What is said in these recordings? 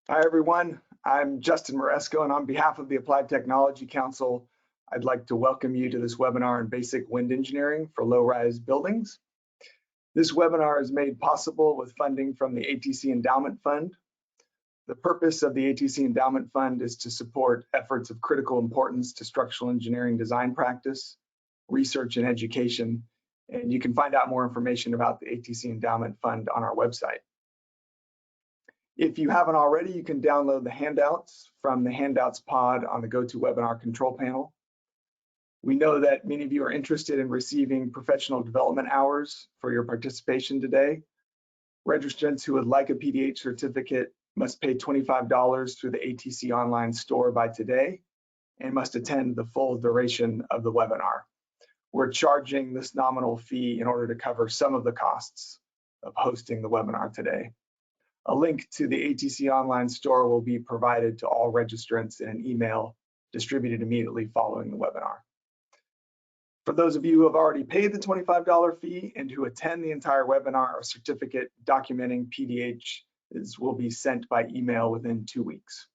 Hi, everyone. I'm Justin Moresco, and on behalf of the Applied Technology Council, I'd like to welcome you to this webinar on basic wind engineering for low-rise buildings. This webinar is made possible with funding from the ATC Endowment Fund. The purpose of the ATC Endowment Fund is to support efforts of critical importance to structural engineering design practice, research, and education. And you can find out more information about the ATC Endowment Fund on our website. If you haven't already, you can download the handouts from the handouts pod on the GoToWebinar control panel. We know that many of you are interested in receiving professional development hours for your participation today. Registrants who would like a PDH certificate must pay $25 through the ATC online store by today and must attend the full duration of the webinar. We're charging this nominal fee in order to cover some of the costs of hosting the webinar today. A link to the ATC online store will be provided to all registrants in an email distributed immediately following the webinar. For those of you who have already paid the $25 fee and who attend the entire webinar, a certificate documenting PDHs will be sent by email within 2 weeks.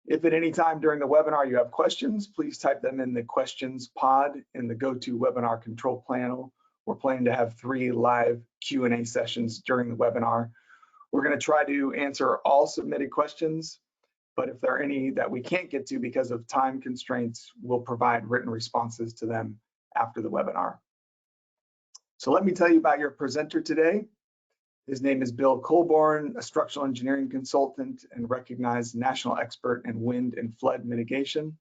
If at any time during the webinar you have questions, please type them in the questions pod in the GoToWebinar control panel. We're planning to have 3 live Q&A sessions during the webinar. We're going to try to answer all submitted questions, but if there are any that we can't get to because of time constraints, we'll provide written responses to them after the webinar. So let me tell you about your presenter today. His name is Bill Colborn, a structural engineering consultant and recognized national expert in wind and flood mitigation.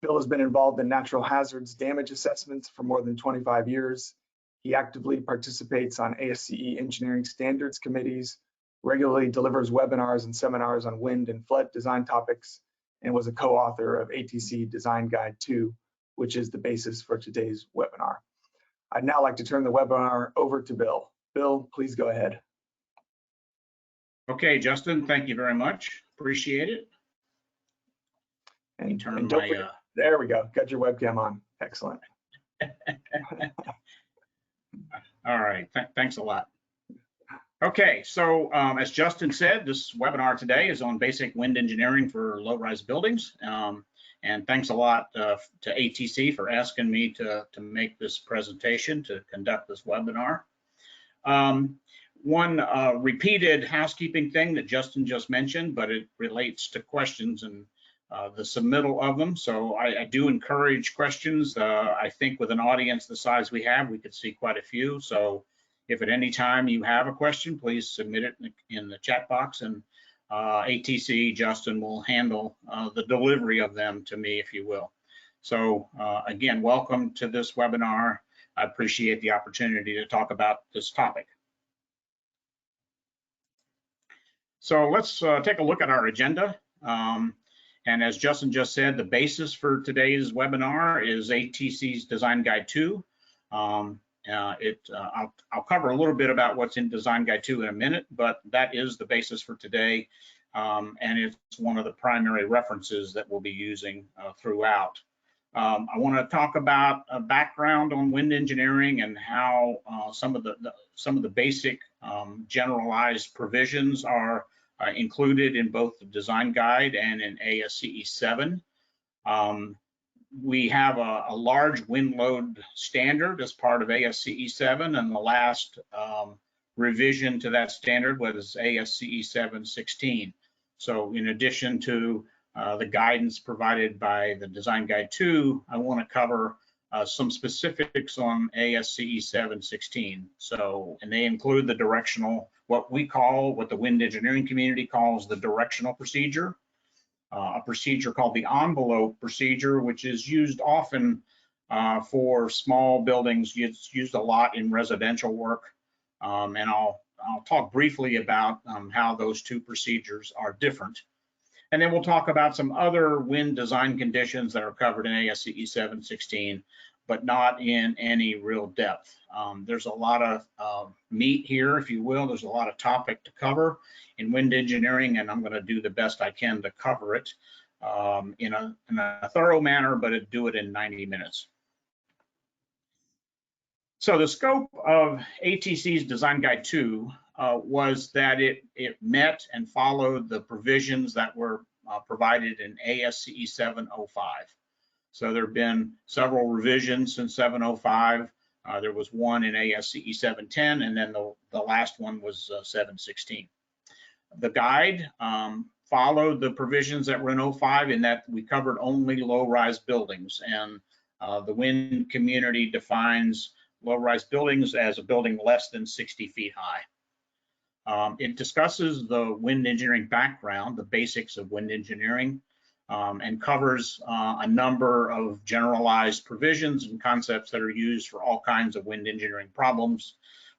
Bill has been involved in natural hazards damage assessments for more than 25 years. He actively participates on ASCE engineering standards committees, regularly delivers webinars and seminars on wind and flood design topics, and was a co-author of ATC Design Guide 2, which is the basis for today's webinar. I'd now like to turn the webinar over to Bill. Bill, please go ahead. Okay, Justin, thank you very much. Appreciate it. And don't forget, there we go. Got your webcam on. Excellent. All right, thanks a lot. Okay, so as Justin said, this webinar today is on basic wind engineering for low-rise buildings. And thanks a lot to ATC for asking me to make this presentation, to conduct this webinar. One repeated housekeeping thing that Justin just mentioned, but it relates to questions and the submittal of them. So I do encourage questions. I think with an audience the size we have, we could see quite a few. So if at any time you have a question, please submit it in the chat box, and ATC, Justin, will handle the delivery of them to me, if you will. So again, welcome to this webinar. I appreciate the opportunity to talk about this topic. So let's take a look at our agenda. And as Justin just said, the basis for today's webinar is ATC's Design Guide 2. I'll cover a little bit about what's in Design Guide 2 in a minute, but that is the basis for today. And it's one of the primary references that we'll be using throughout. I want to talk about a background on wind engineering and how some of the basic generalized provisions are included in both the design guide and in ASCE 7. We have a large wind load standard as part of ASCE 7, and the last revision to that standard was ASCE 716. So in addition to the guidance provided by the Design Guide 2, I want to cover some specifics on ASCE 716. So, and they include the directional, what the wind engineering community calls the directional procedure, a procedure called the envelope procedure, which is used often for small buildings. It's used a lot in residential work, and I'll talk briefly about how those two procedures are different. And then we'll talk about some other wind design conditions that are covered in ASCE 716, but not in any real depth. There's a lot of meat here, if you will. There's a lot of topic to cover in wind engineering, and I'm going to do the best I can to cover it in a thorough manner, but do it in 90 minutes. So the scope of ATC's Design Guide 2 was that it met and followed the provisions that were provided in ASCE 705. So there have been several revisions since 705. There was one in ASCE 710, and then the last one was 716. The guide followed the provisions that were in 05 in that we covered only low-rise buildings, and the wind community defines low-rise buildings as a building less than 60 feet high. It discusses the wind engineering background, the basics of wind engineering, and covers a number of generalized provisions and concepts that are used for all kinds of wind engineering problems,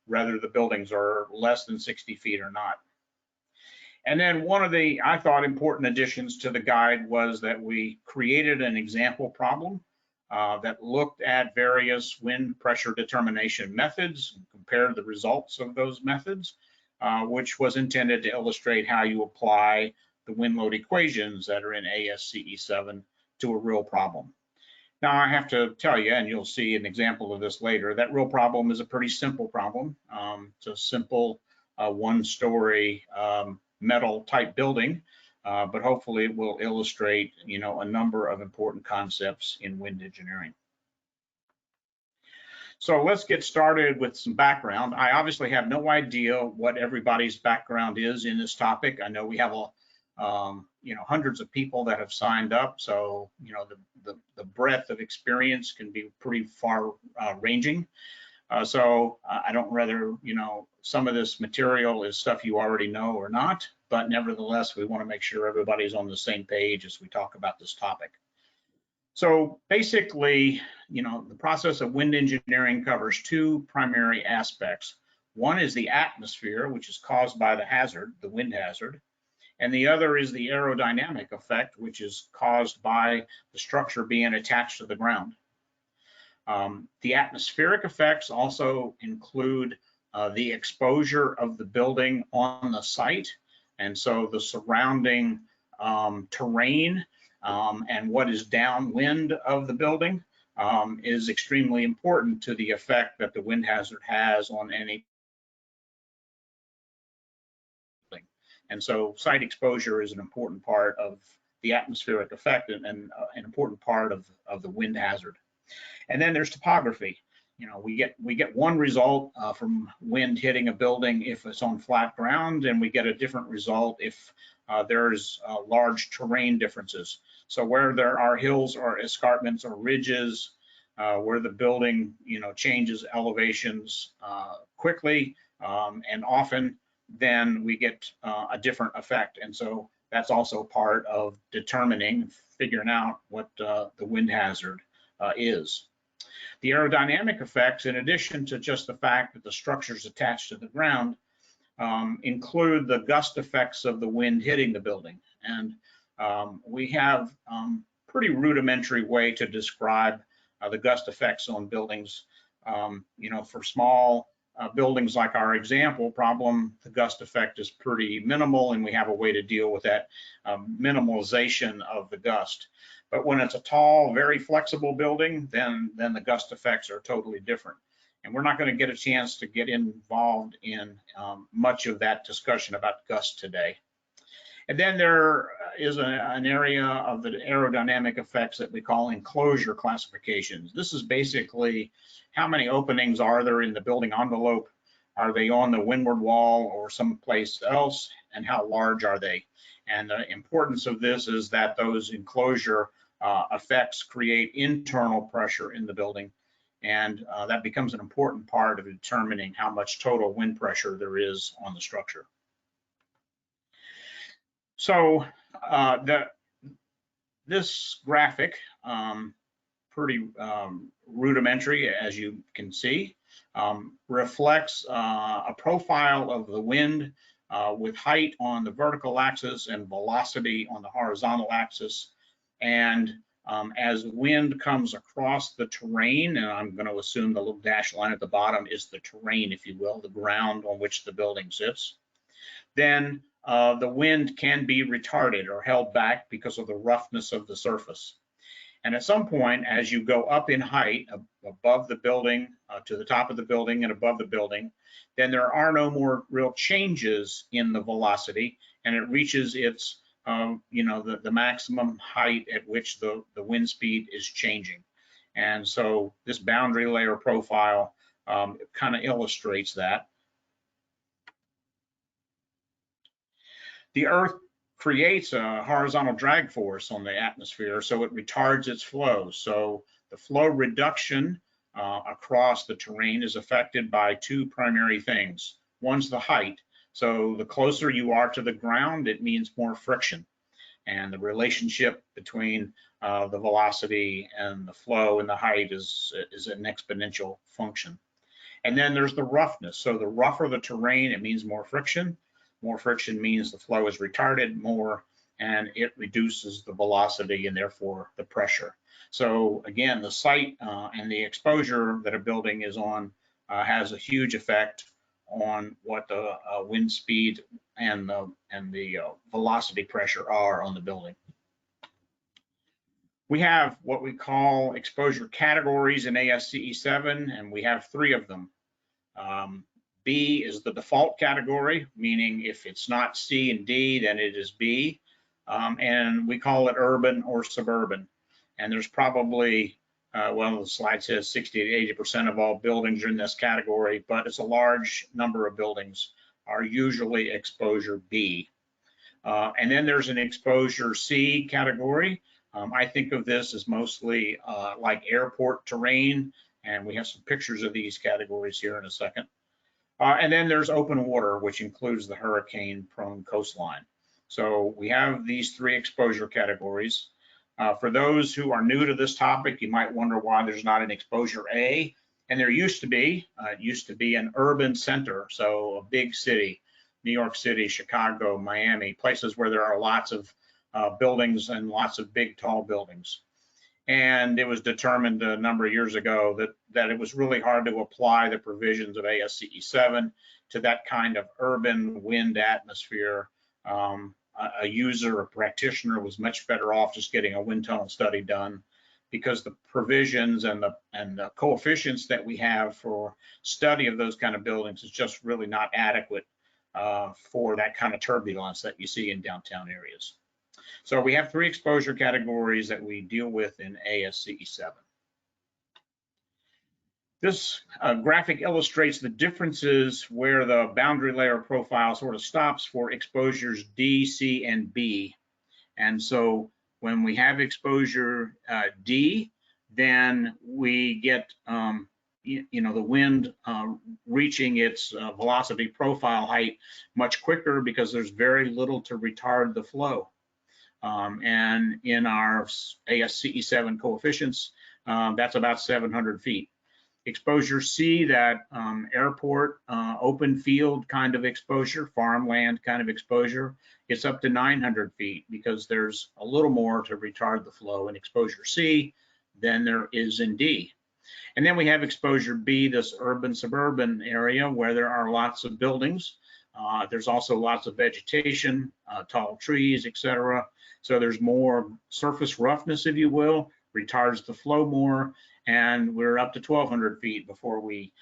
whether the buildings are less than 60 feet or not. And then one of the, I thought, important additions to the guide was that we created an example problem that looked at various wind pressure determination methods and compared the results of those methods, which was intended to illustrate how you apply the wind load equations that are in ASCE 7 to a real problem. Now, I have to tell you, and you'll see an example of this later, that real problem is a pretty simple problem. It's a simple one-story metal type building, but hopefully it will illustrate, a number of important concepts in wind engineering. So let's get started with some background. I obviously have no idea what everybody's background is in this topic. I know we have hundreds of people that have signed up, so the breadth of experience can be pretty far ranging. So I don't whether, some of this material is stuff you already know or not, but nevertheless, we want to make sure everybody's on the same page as we talk about this topic. So basically, the process of wind engineering covers two primary aspects. One is the atmosphere, which is caused by the hazard, the wind hazard, and the other is the aerodynamic effect, which is caused by the structure being attached to the ground. The atmospheric effects also include the exposure of the building on the site, and so the surrounding terrain and what is downwind of the building is extremely important to the effect that the wind hazard has on any building. And so site exposure is an important part of the atmospheric effect and an important part of the wind hazard. And then there's topography. We get one result from wind hitting a building if it's on flat ground, and we get a different result if there's large terrain differences. So where there are hills or escarpments or ridges, where the building changes elevations quickly and often, then we get a different effect. And so that's also part of determining, figuring out what the wind hazard is. The aerodynamic effects, in addition to just the fact that the structure is attached to the ground, include the gust effects of the wind hitting the building. And we have pretty rudimentary way to describe the gust effects on buildings. For small buildings like our example problem, the gust effect is pretty minimal, and we have a way to deal with that minimalization of the gust. But when it's a tall, very flexible building, then the gust effects are totally different. And we're not going to get a chance to get involved in much of that discussion about gust today. And then there is an area of the aerodynamic effects that we call enclosure classifications. This is basically how many openings are there in the building envelope? Are they on the windward wall or someplace else? And how large are they? And the importance of this is that those enclosure effects create internal pressure in the building. And that becomes an important part of determining how much total wind pressure there is on the structure. So this graphic, pretty rudimentary, as you can see, reflects a profile of the wind with height on the vertical axis and velocity on the horizontal axis. And as wind comes across the terrain, and I'm going to assume the little dashed line at the bottom is the terrain, if you will, the ground on which the building sits, then the wind can be retarded or held back because of the roughness of the surface. And at some point, as you go up in height above the building, to the top of the building and above the building, then there are no more real changes in the velocity, and it reaches its, the maximum height at which the wind speed is changing. And so this boundary layer profile kind of illustrates that. The Earth creates a horizontal drag force on the atmosphere, so it retards its flow. So the flow reduction across the terrain is affected by two primary things. One's the height. So the closer you are to the ground, it means more friction. And the relationship between the velocity and the flow and the height is an exponential function. And then there's the roughness. So the rougher the terrain, it means more friction. More friction means the flow is retarded more, and it reduces the velocity and therefore the pressure. So again, the site and the exposure that a building is on has a huge effect on what the wind speed and the velocity pressure are on the building. We have what we call exposure categories in ASCE 7, and we have 3 of them. B is the default category, meaning if it's not C and D, then it is B. And we call it urban or suburban. And there's probably, well, the slide says 60 to 80% of all buildings are in this category, but it's a large number of buildings are usually exposure B. And then there's an exposure C category. I think of this as mostly like airport terrain, and we have some pictures of these categories here in a second. And then there's open water, which includes the hurricane-prone coastline. So we have these 3 exposure categories. For those who are new to this topic, you might wonder why there's not an exposure A, and there used to be. It used to be an urban center, so a big city, New York City, Chicago, Miami, places where there are lots of buildings and lots of big, tall buildings. And it was determined a number of years ago that it was really hard to apply the provisions of ASCE 7 to that kind of urban wind atmosphere. A user, a practitioner was much better off just getting a wind tunnel study done, because the provisions and the coefficients that we have for study of those kind of buildings is just really not adequate for that kind of turbulence that you see in downtown areas. So we have 3 exposure categories that we deal with in ASCE 7. This graphic illustrates the differences where the boundary layer profile sort of stops for exposures D, C, and B. And so when we have exposure D, then we get the wind reaching its velocity profile height much quicker, because there's very little to retard the flow. And in our ASCE 7 coefficients, that's about 700 feet. Exposure C, that airport, open field kind of exposure, farmland kind of exposure, it's up to 900 feet, because there's a little more to retard the flow in exposure C than there is in D. And then we have exposure B, this urban suburban area where there are lots of buildings. There's also lots of vegetation, tall trees, etc. So there's more surface roughness, if you will, retards the flow more, and we're up to 1,200 feet before we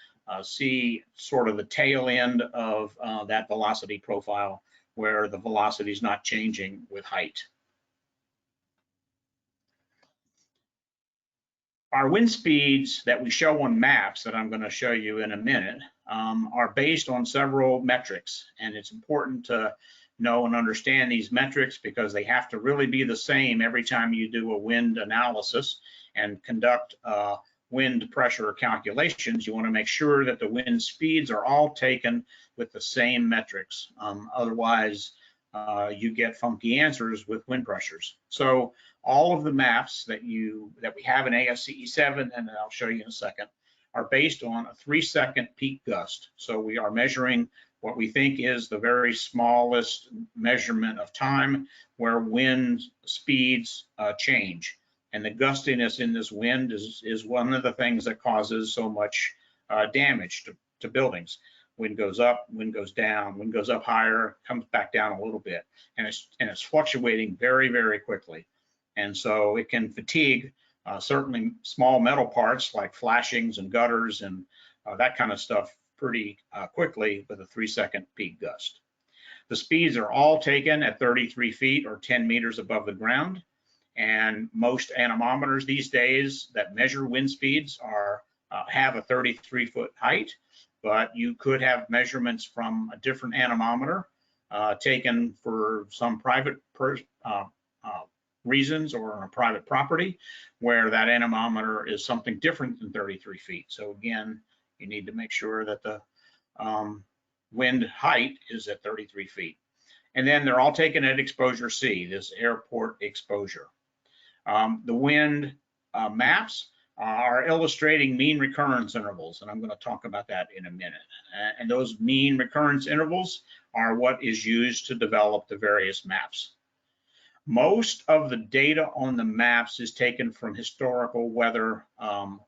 see sort of the tail end of that velocity profile, where the velocity is not changing with height. Our wind speeds that we show on maps that I'm going to show you in a minute are based on several metrics, and it's important to know and understand these metrics, because they have to really be the same every time you do a wind analysis and conduct wind pressure calculations. You want to make sure that the wind speeds are all taken with the same metrics. Otherwise, you get funky answers with wind pressures. So all of the maps that we have in ASCE 7, and I'll show you in a second, are based on a 3-second peak gust. So we are measuring what we think is the very smallest measurement of time where wind speeds change. And the gustiness in this wind is one of the things that causes so much damage to buildings. Wind goes up, wind goes down, wind goes up higher, comes back down a little bit, and it's fluctuating very, very quickly. And so it can fatigue certainly small metal parts like flashings and gutters and that kind of stuff pretty quickly with a 3-second peak gust. The speeds are all taken at 33 feet or 10 meters above the ground. And most anemometers these days that measure wind speeds have a 33-foot height, but you could have measurements from a different anemometer taken for some private reasons or on a private property where that anemometer is something different than 33 feet. So again, you need to make sure that the wind height is at 33 feet. And then they're all taken at exposure C, this airport exposure. The wind maps are illustrating mean recurrence intervals, and I'm going to talk about that in a minute. And those mean recurrence intervals are what is used to develop the various maps. Most of the data on the maps is taken from historical weather, from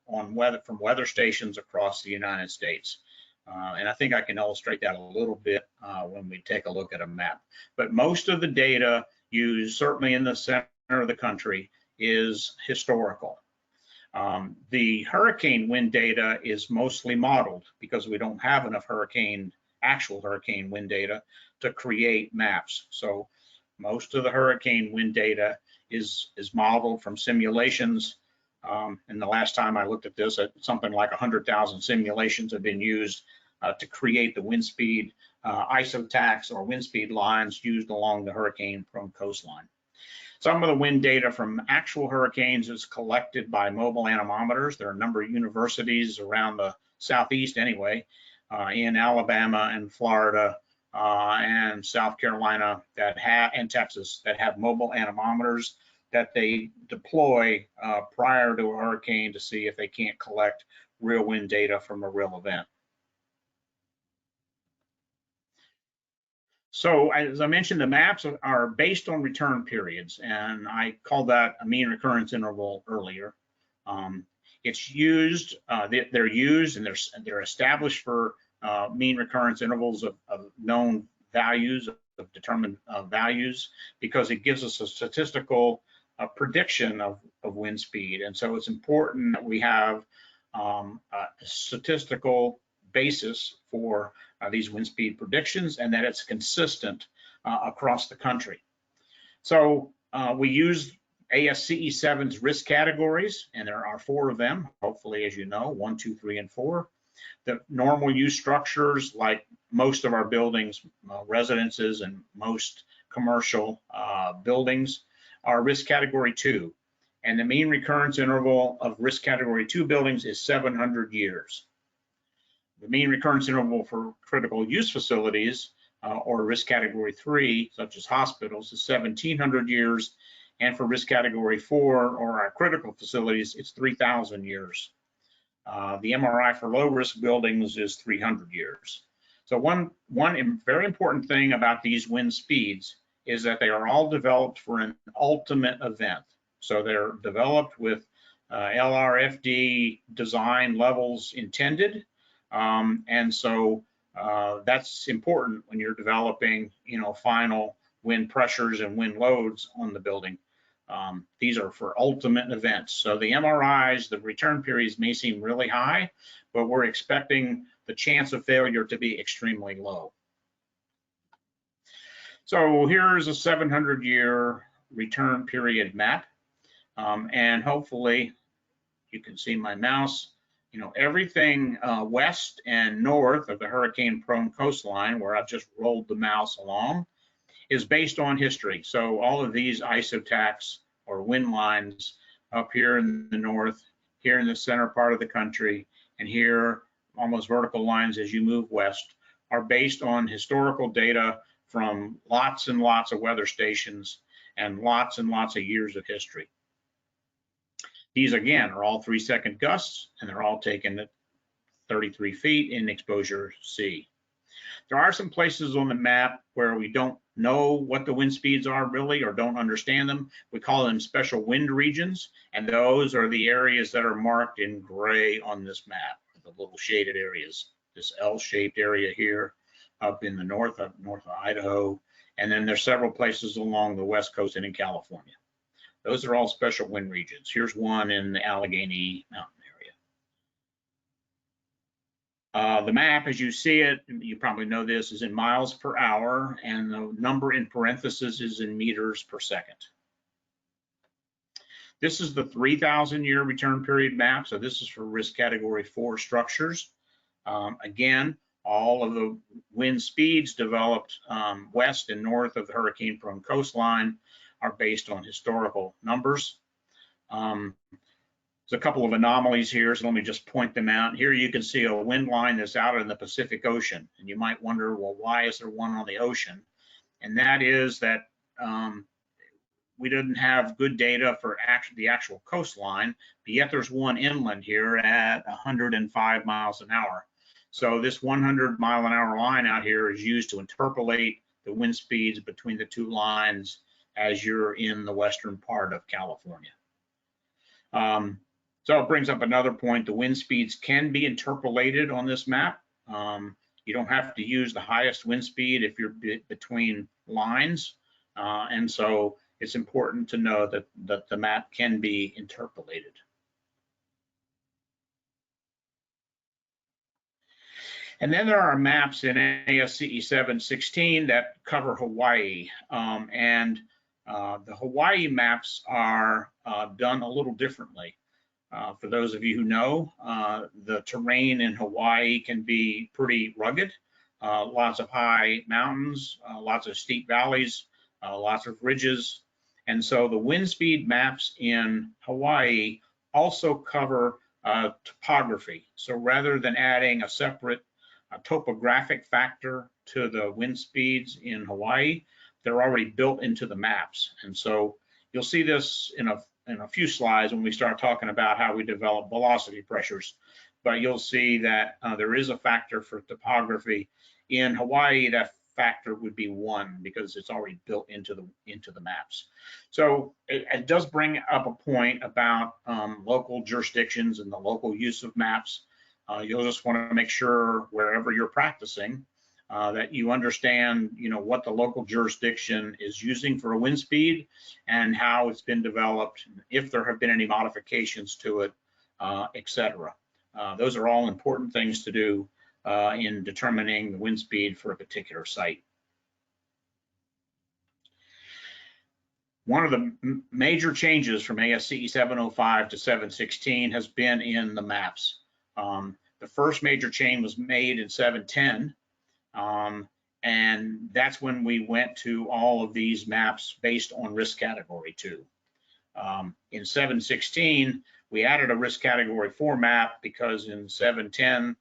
weather stations across the United States. And I think I can illustrate that a little bit when we take a look at a map. But most of the data used, certainly in the center of the country, is historical. The hurricane wind data is mostly modeled because we don't have enough actual hurricane wind data to create maps. So most of the hurricane wind data is modeled from simulations. And the last time I looked at this, something like 100,000 simulations have been used to create the wind speed isotachs or wind speed lines used along the hurricane-prone coastline. Some of the wind data from actual hurricanes is collected by mobile anemometers. There are a number of universities around the Southeast anyway, in Alabama and Florida and South Carolina and Texas that have mobile anemometers that they deploy prior to a hurricane to see if they can't collect real wind data from a real event. So as I mentioned, the maps are based on return periods, and I called that a mean recurrence interval earlier. It's used, they're used and they're established for mean recurrence intervals of known values, of determined values, because it gives us a statistical prediction of wind speed. And so it's important that we have a statistical basis for these wind speed predictions and that it's consistent across the country. So we use ASCE 7's risk categories, and there are 4 of them, hopefully, as you know, 1, 2, 3, and 4. The normal use structures, like most of our buildings, residences, and most commercial buildings, are risk category 2. And the mean recurrence interval of risk category 2 buildings is 700 years. The mean recurrence interval for critical use facilities or risk category 3, such as hospitals, is 1,700 years. And for risk category 4 or our critical facilities, it's 3,000 years. The MRI for low risk buildings is 300 years. So one very important thing about these wind speeds is that they are all developed for an ultimate event. So they're developed with LRFD design levels intended. And so that's important when you're developing, final wind pressures and wind loads on the building. These are for ultimate events. So the MRIs, the return periods may seem really high, but we're expecting the chance of failure to be extremely low. So here's a 700-year return period map. And hopefully you can see my mouse. Everything west and north of the hurricane-prone coastline, where I've just rolled the mouse along, is based on history. So all of these isotachs or wind lines up here in the north, here in the center part of the country, and here almost vertical lines as you move west, are based on historical data from lots and lots of weather stations and lots of years of history. These, again, are all 3-second gusts, and they're all taken at 33 feet in exposure C. There are some places on the map where we don't know what the wind speeds are really, or don't understand them. We call them special wind regions, and those are the areas that are marked in gray on this map, the little shaded areas. This L-shaped area here up in the north of Idaho, and then there's several places along the west coast and in California. Those are all special wind regions. Here's one in the Allegheny Mountain area. The map, as you see it, you probably know this, is in miles per hour, and the number in parentheses is in meters per second. This is the 3,000-year return period map. So this is for risk category 4 structures. Again, all of the wind speeds developed west and north of the hurricane-prone coastline are based on historical numbers. There's a couple of anomalies here, so let me just point them out. Here you can see a wind line that's out in the Pacific Ocean, and you might wonder, well, why is there one on the ocean? And that is that we didn't have good data for the actual coastline, but yet there's one inland here at 105 miles an hour. So this 100-mile-an-hour line out here is used to interpolate the wind speeds between the two lines as you're in the western part of California. So it brings up another point. The wind speeds can be interpolated on this map. You don't have to use the highest wind speed if you're between lines. And so it's important to know that the map can be interpolated. And then there are maps in ASCE 716 that cover Hawaii. The Hawaii maps are done a little differently. For those of you who know, the terrain in Hawaii can be pretty rugged. Lots of high mountains, lots of steep valleys, lots of ridges. And so the wind speed maps in Hawaii also cover topography. So rather than adding a separate topographic factor to the wind speeds in Hawaii, they're already built into the maps. And so you'll see this in a few slides when we start talking about how we develop velocity pressures. But you'll see that there is a factor for topography. In Hawaii, that factor would be 1 because it's already built into the maps. So it does bring up a point about local jurisdictions and the local use of maps. You'll just want to make sure wherever you're practicing that you understand, what the local jurisdiction is using for a wind speed and how it's been developed, if there have been any modifications to it, etc. Those are all important things to do in determining the wind speed for a particular site. One of the major changes from ASCE 705 to 716 has been in the maps. The first major change was made in 710, and that's when we went to all of these maps based on risk category 2. In 716, we added a risk category 4 map because in 710,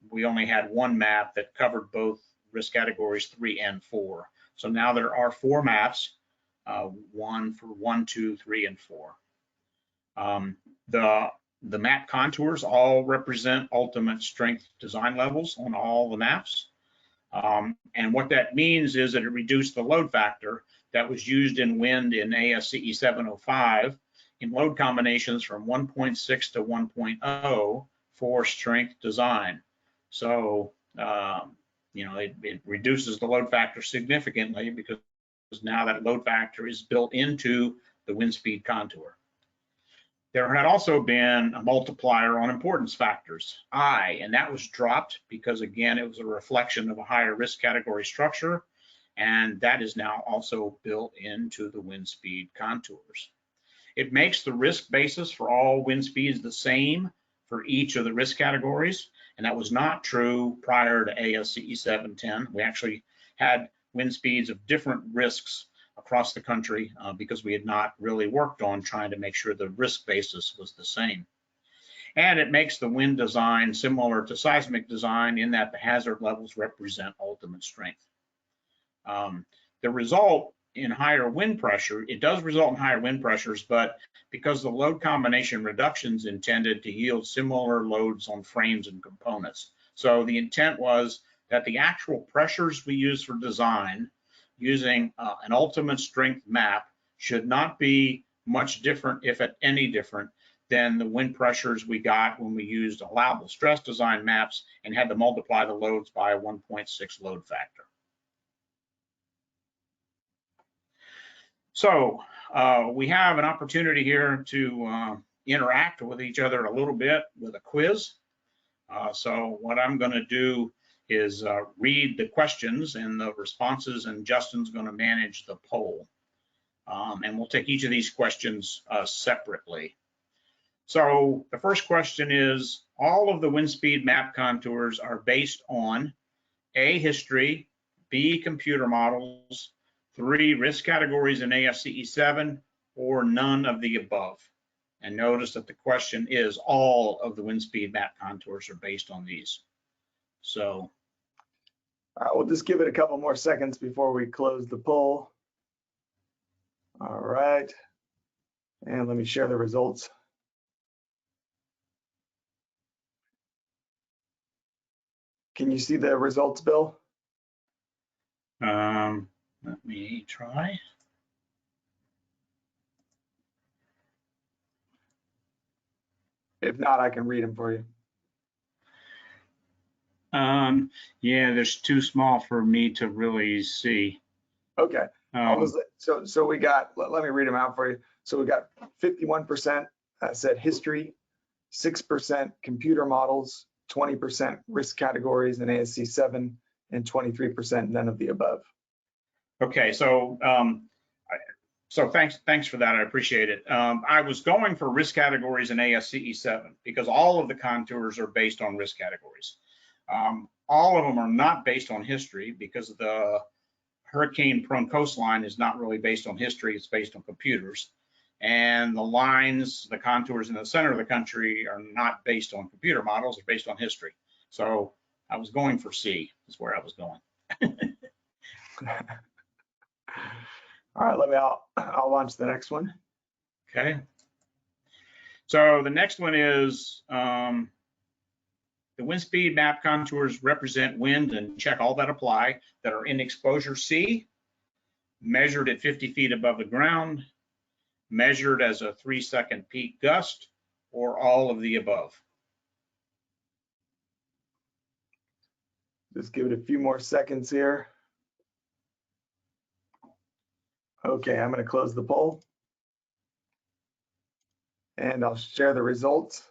we only had one map that covered both risk categories 3 and 4. So now there are 4 maps, one for 1, 2, 3, and 4. The map contours all represent ultimate strength design levels on all the maps. And what that means is that it reduced the load factor that was used in wind in ASCE 705 in load combinations from 1.6 to 1.0 for strength design. So, it reduces the load factor significantly because now that load factor is built into the wind speed contour. There had also been a multiplier on importance factors, I, and that was dropped because, again, it was a reflection of a higher risk category structure, and that is now also built into the wind speed contours. It makes the risk basis for all wind speeds the same for each of the risk categories, and that was not true prior to ASCE 710. We actually had wind speeds of different risks across the country because we had not really worked on trying to make sure the risk basis was the same. And it makes the wind design similar to seismic design in that the hazard levels represent ultimate strength. The result in higher wind pressure, it does result in higher wind pressures, but because the load combination reductions intended to yield similar loads on frames and components. So the intent was that the actual pressures we use for design using an ultimate strength map should not be much different, if at any different, than the wind pressures we got when we used allowable stress design maps and had to multiply the loads by a 1.6 load factor. So we have an opportunity here to interact with each other a little bit with a quiz. So what I'm going to do is read the questions and the responses, and Justin's going to manage the poll. And we'll take each of these questions separately. So the first question is, all of the wind speed map contours are based on A, history, B, computer models, 3, risk categories in ASCE 7, or none of the above. And notice that the question is, all of the wind speed map contours are based on these. So we'll just give it a couple more seconds before we close the poll. All right, and let me share the results. Can you see the results, Bill? Let me try. If not, I can read them for you. Yeah, there's too small for me to really see. Okay. So we got, let me read them out for you. So we got 51% said history, 6% computer models, 20% risk categories in ASCE 7, and 23% none of the above. Okay, so thanks for that. I appreciate it. I was going for risk categories in ASCE 7 because all of the contours are based on risk categories. All of them are not based on history because the hurricane-prone coastline is not really based on history, it's based on computers. And the lines, the contours in the center of the country are not based on computer models, they're based on history. So I was going for C, is where I was going. All right, I'll launch the next one. Okay. So the next one is, the wind speed map contours represent wind, and check all that apply, that are in exposure C, measured at 50 feet above the ground, measured as a 3-second peak gust, or all of the above. Just give it a few more seconds here. Okay, I'm going to close the poll. And I'll share the results.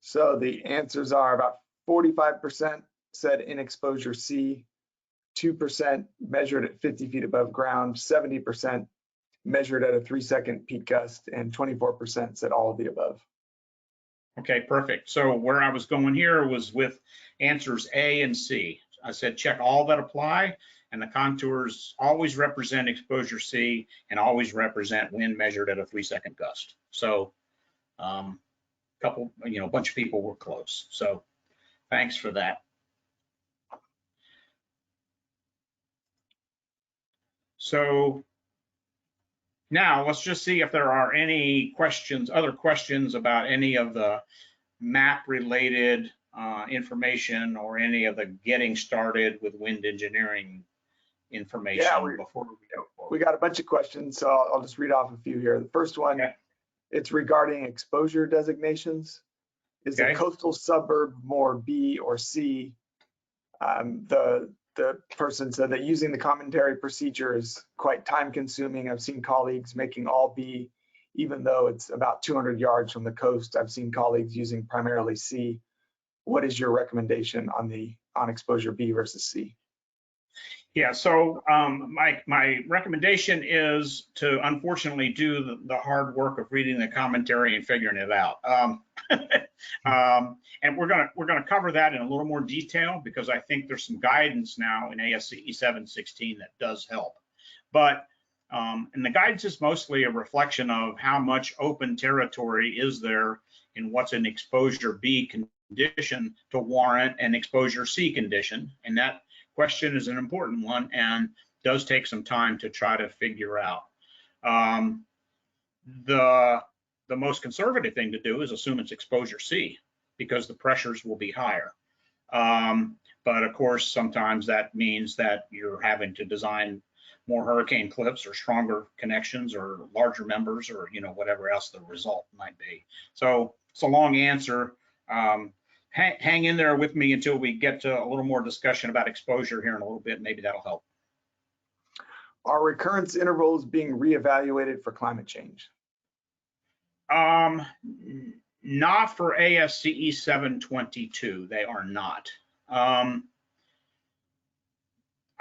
So the answers are about 45% said in exposure C, 2% measured at 50 feet above ground, 70% measured at a 3-second peak gust, and 24% said all of the above. Okay, perfect. So where I was going here was with answers A and C. I said check all that apply, and the contours always represent exposure C and always represent wind measured at a 3-second gust. So a bunch of people were close. So thanks for that. So now let's just see if there are any questions, other questions about any of the map related information or any of the getting started with wind engineering information. Yeah, we got a bunch of questions, so I'll just read off a few here. The first one, okay. It's regarding exposure designations. Is a coastal suburb more B or C? The person said that using the commentary procedure is quite time consuming. I've seen colleagues making all B, even though it's about 200 yards from the coast. I've seen colleagues using primarily C. What is your recommendation on exposure B versus C? Yeah, so my recommendation is to unfortunately do the hard work of reading the commentary and figuring it out. And we're gonna cover that in a little more detail because I think there's some guidance now in ASCE 7.16 that does help. But and the guidance is mostly a reflection of how much open territory is there in what's an exposure B condition to warrant an exposure C condition, and that question is an important one and does take some time to try to figure out. The most conservative thing to do is assume it's exposure C because the pressures will be higher. But of course, sometimes that means that you're having to design more hurricane clips or stronger connections or larger members or whatever else the result might be. So it's a long answer. Hang in there with me until we get to a little more discussion about exposure here in a little bit. Maybe that'll help. Are recurrence intervals being reevaluated for climate change? Not for ASCE 722, they are not.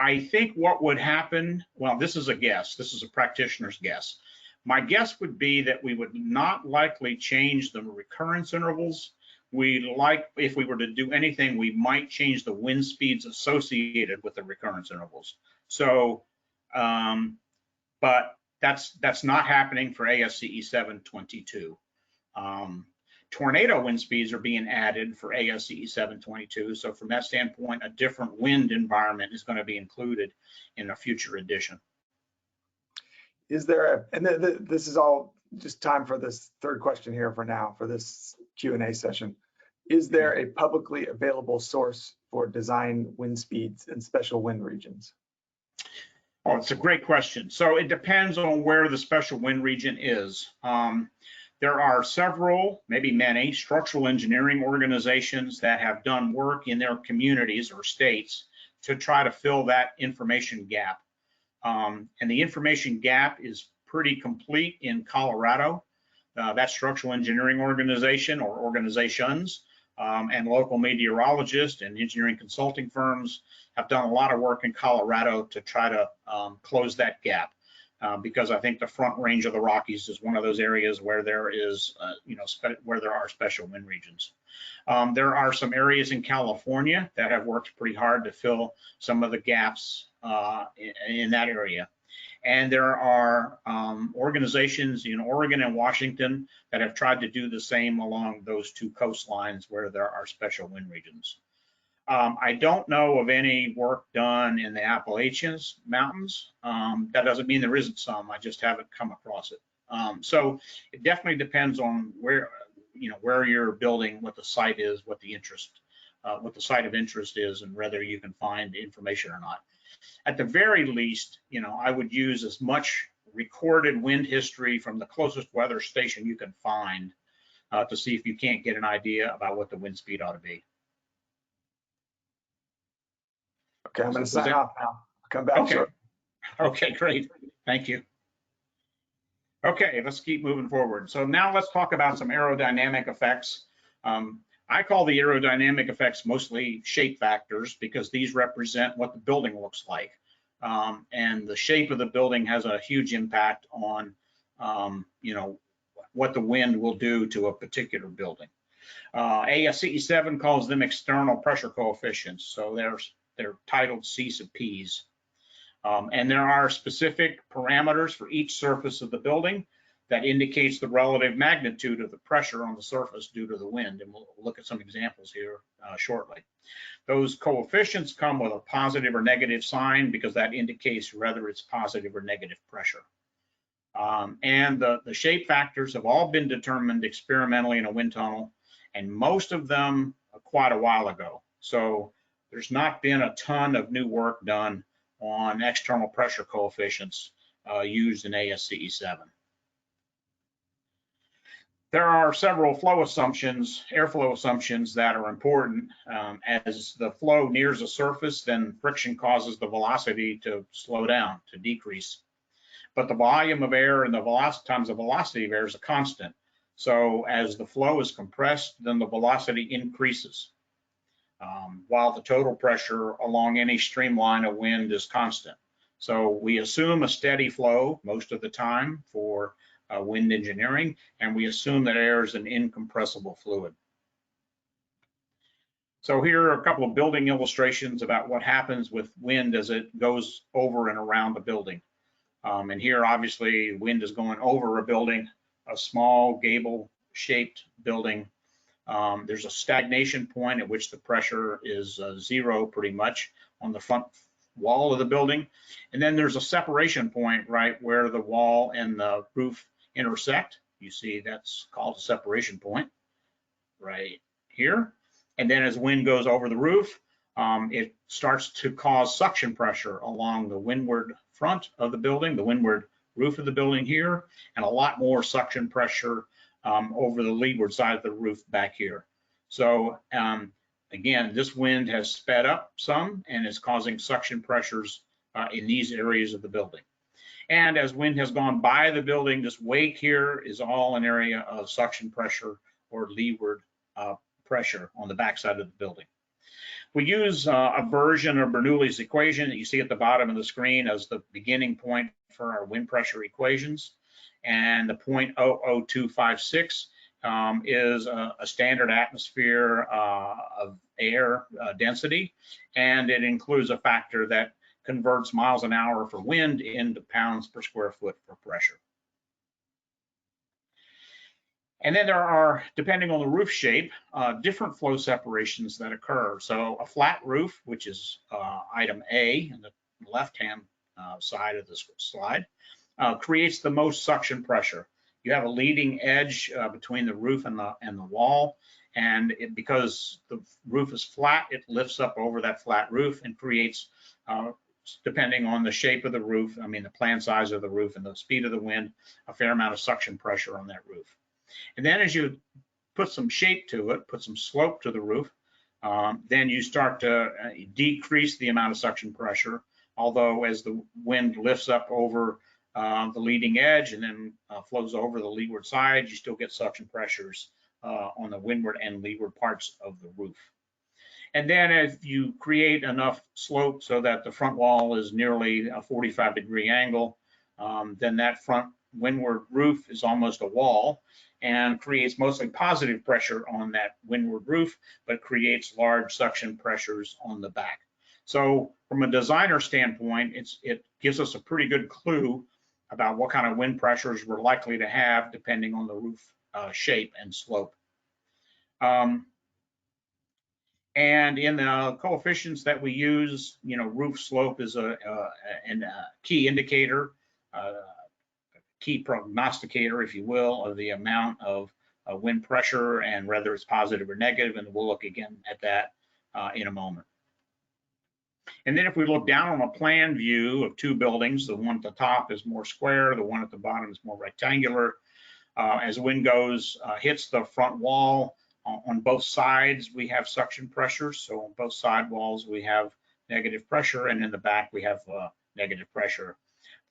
I think what would happen, well, this is a guess, this is a practitioner's guess. My guess would be that we would not likely change the recurrence intervals. If we were to do anything, we might change the wind speeds associated with the recurrence intervals. So, but that's not happening for ASCE 722. Tornado wind speeds are being added for ASCE 722. So from that standpoint, a different wind environment is going to be included in a future edition. Is there this is all just time for this third question here for now, for this Q&A session. Is there a publicly available source for design wind speeds in special wind regions? Oh, it's a great question. So it depends on where the special wind region is. There are several, maybe many, structural engineering organizations that have done work in their communities or states to try to fill that information gap. And the information gap is pretty complete in Colorado. That structural engineering organization or organizations and local meteorologists and engineering consulting firms have done a lot of work in Colorado to try to close that gap. Because I think the Front Range of the Rockies is one of those areas where there is, where there are special wind regions. There are some areas in California that have worked pretty hard to fill some of the gaps in that area. And there are organizations in Oregon and Washington that have tried to do the same along those two coastlines where there are special wind regions. I don't know of any work done in the Appalachians Mountains. That doesn't mean there isn't some, I just haven't come across it. So it definitely depends on where you're building, what the site is, what the site of interest is, and whether you can find information or not. At the very least, I would use as much recorded wind history from the closest weather station you can find to see if you can't get an idea about what the wind speed ought to be. Okay, I'm going to sign off now. I'll come back. Okay. Shortly. Okay, great. Thank you. Okay, let's keep moving forward. So now let's talk about some aerodynamic effects. I call the aerodynamic effects mostly shape factors because these represent what the building looks like. And the shape of the building has a huge impact on, what the wind will do to a particular building. ASCE 7 calls them external pressure coefficients. So they're titled Cs of Ps. And there are specific parameters for each surface of the building that indicates the relative magnitude of the pressure on the surface due to the wind. And we'll look at some examples here shortly. Those coefficients come with a positive or negative sign because that indicates whether it's positive or negative pressure. And the shape factors have all been determined experimentally in a wind tunnel, and most of them quite a while ago. So there's not been a ton of new work done on external pressure coefficients used in ASCE 7. There are several flow assumptions, airflow assumptions that are important. As the flow nears a surface, then friction causes the velocity to slow down, to decrease. But the volume of air and the velocity times the velocity of air is a constant. So as the flow is compressed, then the velocity increases. While the total pressure along any streamline of wind is constant. So we assume a steady flow most of the time for wind engineering, and we assume that air is an incompressible fluid. So here are a couple of building illustrations about what happens with wind as it goes over and around the building. And here, obviously, wind is going over a building, a small gable-shaped building. There's a stagnation point at which the pressure is zero pretty much on the front wall of the building. And then there's a separation point right where the wall and the roof intersect. You see that's called a separation point right here. And then as wind goes over the roof, it starts to cause suction pressure along the windward front of the building, the windward roof of the building here, and a lot more suction pressure over the leadward side of the roof back here. So again, this wind has sped up some and is causing suction pressures in these areas of the building. And as wind has gone by the building, this wake here is all an area of suction pressure or leeward pressure on the backside of the building. We use a version of Bernoulli's equation that you see at the bottom of the screen as the beginning point for our wind pressure equations. And the 0.00256 is a standard atmosphere of air density, and it includes a factor that converts miles an hour for wind into pounds per square foot for pressure. And then there are, depending on the roof shape, different flow separations that occur. So a flat roof, which is item A in the left-hand side of this slide, creates the most suction pressure. You have a leading edge between the roof and the wall, and because the roof is flat, it lifts up over that flat roof and creates, depending on the shape of the roof, I mean the plan size of the roof and the speed of the wind, a fair amount of suction pressure on that roof. And then as you put some shape to it, put some slope to the roof, then you start to decrease the amount of suction pressure. Although as the wind lifts up over the leading edge and then flows over the leeward side, you still get suction pressures on the windward and leeward parts of the roof. And then if you create enough slope so that the front wall is nearly a 45-degree angle, then that front windward roof is almost a wall and creates mostly positive pressure on that windward roof, but creates large suction pressures on the back. So from a designer standpoint, it gives us a pretty good clue about what kind of wind pressures we're likely to have depending on the roof shape and slope. And in the coefficients that we use, you know, roof slope is a key indicator, key prognosticator, if you will, of the amount of wind pressure and whether it's positive or negative, and we'll look again at that in a moment. And then if we look down on a plan view of two buildings, the one at the top is more square, the one at the bottom is more rectangular. As wind goes, hits the front wall, on both sides we have suction pressure. So on both side walls we have negative pressure, and in the back we have negative pressure.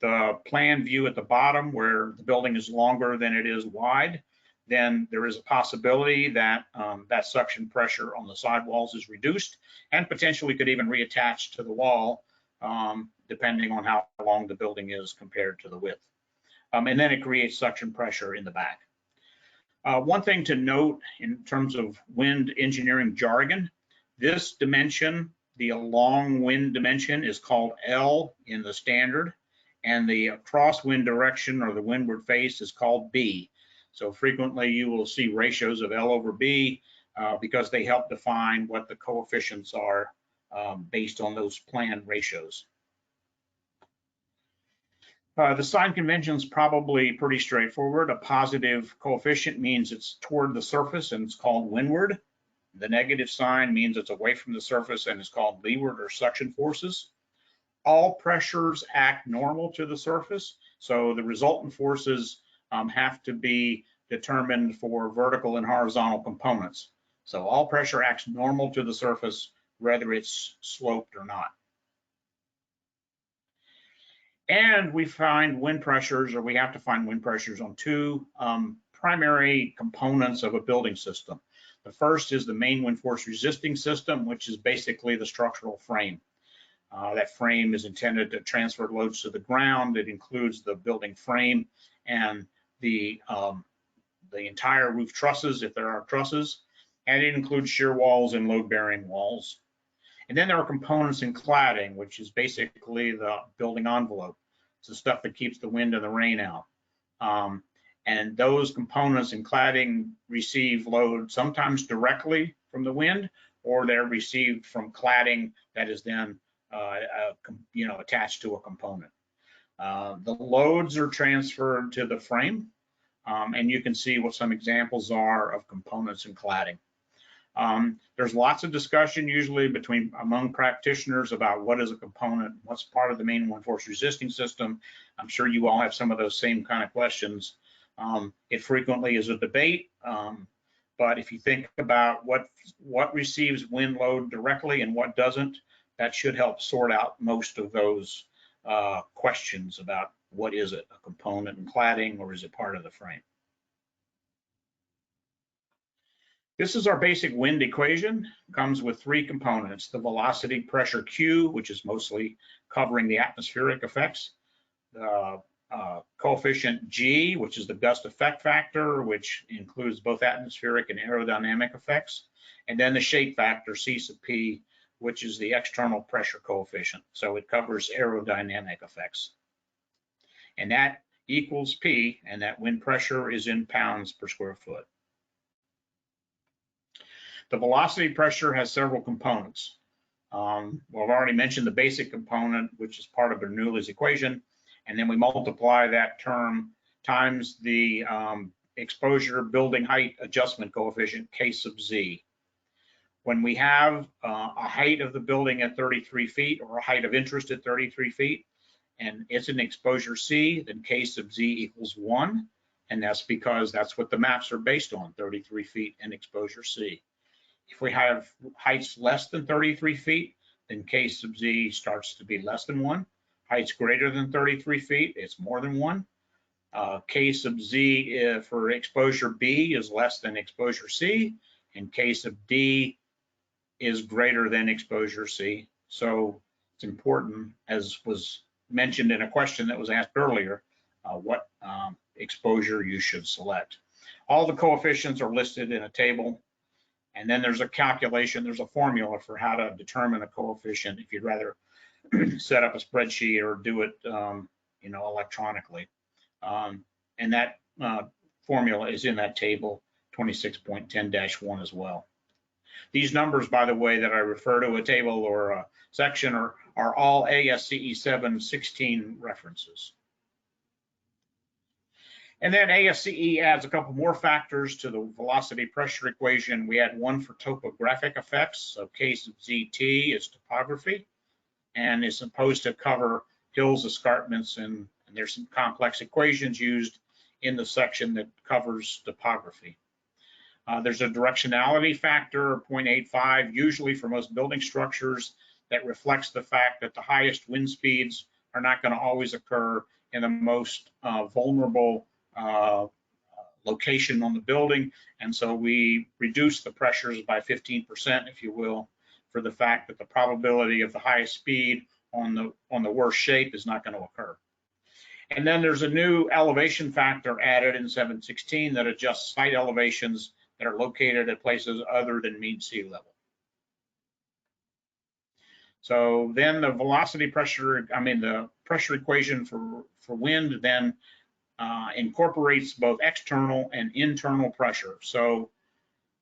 The plan view at the bottom, where the building is longer than it is wide, then there is a possibility that that suction pressure on the sidewalls is reduced and potentially could even reattach to the wall, depending on how long the building is compared to the width. And then it creates suction pressure in the back. One thing to note in terms of wind engineering jargon, this dimension, the long wind dimension, is called L in the standard, and the crosswind direction or the windward face is called B. So frequently you will see ratios of L over B because they help define what the coefficients are based on those planned ratios. The sign convention is probably pretty straightforward. A positive coefficient means it's toward the surface and it's called windward. The negative sign means it's away from the surface and it's called leeward or suction forces. All pressures act normal to the surface, so the resultant forces have to be determined for vertical and horizontal components. So all pressure acts normal to the surface, whether it's sloped or not. And we find wind pressures, or we have to find wind pressures on two primary components of a building system. The first is the main wind force resisting system, which is basically the structural frame. That frame is intended to transfer loads to the ground. It includes the building frame and the entire roof trusses, if there are trusses, and it includes shear walls and load-bearing walls. And then there are components in cladding, which is basically the building envelope. It's the stuff that keeps the wind and the rain out. And those components in cladding receive load sometimes directly from the wind, or they're received from cladding that is then attached to a component. The loads are transferred to the frame, and you can see what some examples are of components in cladding. There's lots of discussion usually among practitioners about what is a component, what's part of the main wind force resisting system. I'm sure you all have some of those same kind of questions. It frequently is a debate, but if you think about what receives wind load directly and what doesn't, that should help sort out most of those questions about what is it, a component and cladding, or is it part of the frame? This is our basic wind equation. It comes with three components: the velocity pressure Q, which is mostly covering the atmospheric effects, the coefficient G, which is the gust effect factor, which includes both atmospheric and aerodynamic effects, and then the shape factor, C sub P, which is the external pressure coefficient. So it covers aerodynamic effects. And that equals P, and that wind pressure is in pounds per square foot. The velocity pressure has several components. Well, I've already mentioned the basic component, which is part of Bernoulli's equation, and then we multiply that term times the exposure building height adjustment coefficient, K sub Z. When we have a height of the building at 33 feet or a height of interest at 33 feet, and it's an exposure C, then K sub Z equals 1, and that's because that's what the maps are based on, 33 feet and exposure C. If we have heights less than 33 feet, then K sub Z starts to be less than 1. Heights greater than 33 feet, it's more than 1. K sub Z for exposure B is less than exposure C, and K sub D is greater than exposure C. So it's important, as was mentioned in a question that was asked earlier, what exposure you should select. All the coefficients are listed in a table. And then there's a calculation, there's a formula for how to determine a coefficient if you'd rather set up a spreadsheet or do it, electronically. And that formula is in that table 26.10-1 as well. These numbers, by the way, that I refer to a table or a section are all ASCE 716 references. And then ASCE adds a couple more factors to the velocity pressure equation. We add one for topographic effects. So K sub ZT is topography, and is supposed to cover hills, escarpments, and there's some complex equations used in the section that covers topography. There's a directionality factor, 0.85, usually for most building structures, that reflects the fact that the highest wind speeds are not going to always occur in the most vulnerable location on the building, and so we reduce the pressures by 15%, if you will, for the fact that the probability of the highest speed on the worst shape is not going to occur. And then there's a new elevation factor added in 716 that adjusts site elevations that are located at places other than mean sea level. So then the the pressure equation for wind then incorporates both external and internal pressure. So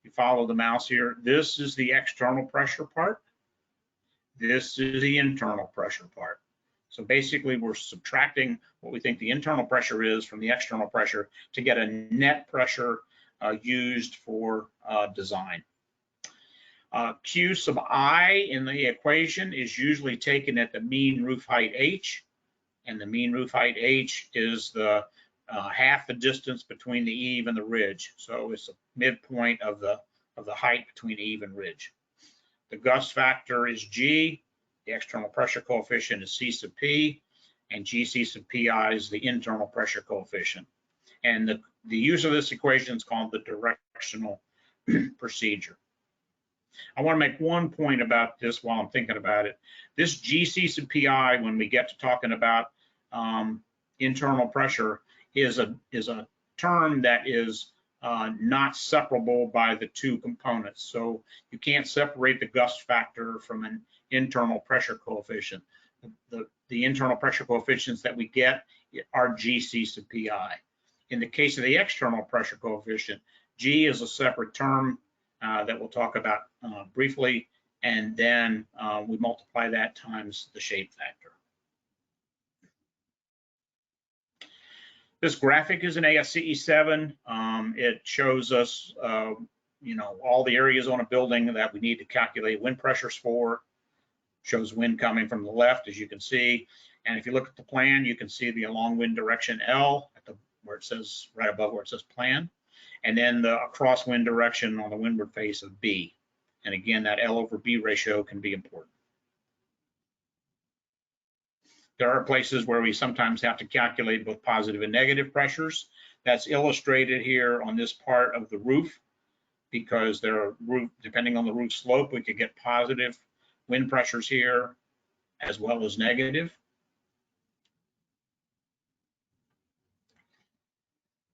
you follow the mouse here. This is the external pressure part. This is the internal pressure part. So basically we're subtracting what we think the internal pressure is from the external pressure to get a net pressure used for design. Q sub I in the equation is usually taken at the mean roof height H, and the mean roof height H is the half the distance between the eave and the ridge. So it's the midpoint of the height between eave and ridge. The gust factor is G, the external pressure coefficient is C sub P, and GC sub PI is the internal pressure coefficient. And the use of this equation is called the directional procedure. I want to make one point about this while I'm thinking about it. This GC sub PI, when we get to talking about internal pressure, is a term that is not separable by the two components. So you can't separate the gust factor from an internal pressure coefficient. The internal pressure coefficients that we get are GC sub PI. In the case of the external pressure coefficient, G is a separate term that we'll talk about briefly, and then we multiply that times the shape factor. This graphic is an ASCE 7. It shows us, all the areas on a building that we need to calculate wind pressures for. Shows wind coming from the left, as you can see. And if you look at the plan, you can see the along wind direction L at where it says right above where it says plan, and then the across wind direction on the windward face of B. And again, that L over B ratio can be important. There are places where we sometimes have to calculate both positive and negative pressures. That's illustrated here on this part of the roof, because depending on the roof slope, we could get positive wind pressures here as well as negative.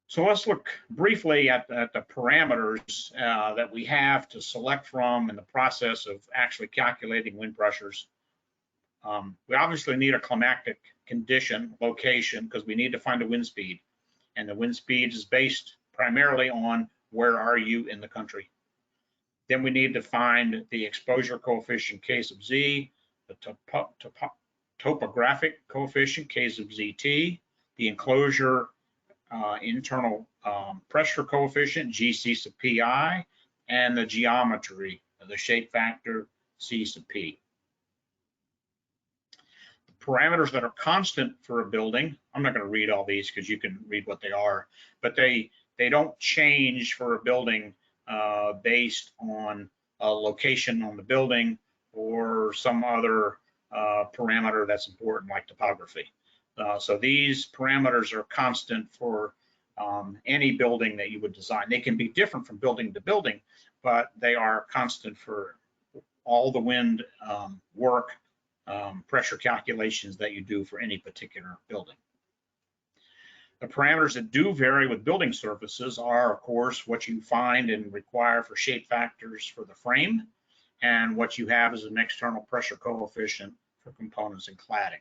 So let's look briefly at the parameters that we have to select from in the process of actually calculating wind pressures. We obviously need a climatic condition, location, because we need to find a wind speed. And the wind speed is based primarily on where are you in the country. Then we need to find the exposure coefficient K sub Z, the topographic coefficient K sub ZT, the enclosure internal pressure coefficient GC sub PI, and the geometry of the shape factor C sub P. The parameters that are constant for a building, I'm not going to read all these because you can read what they are, but they don't change for a building based on a location on the building or some other parameter that's important like topography. So these parameters are constant for any building that you would design. They can be different from building to building, but they are constant for all the wind work, pressure calculations that you do for any particular building. The parameters that do vary with building surfaces are, of course, what you find and require for shape factors for the frame, and what you have as an external pressure coefficient for components and cladding.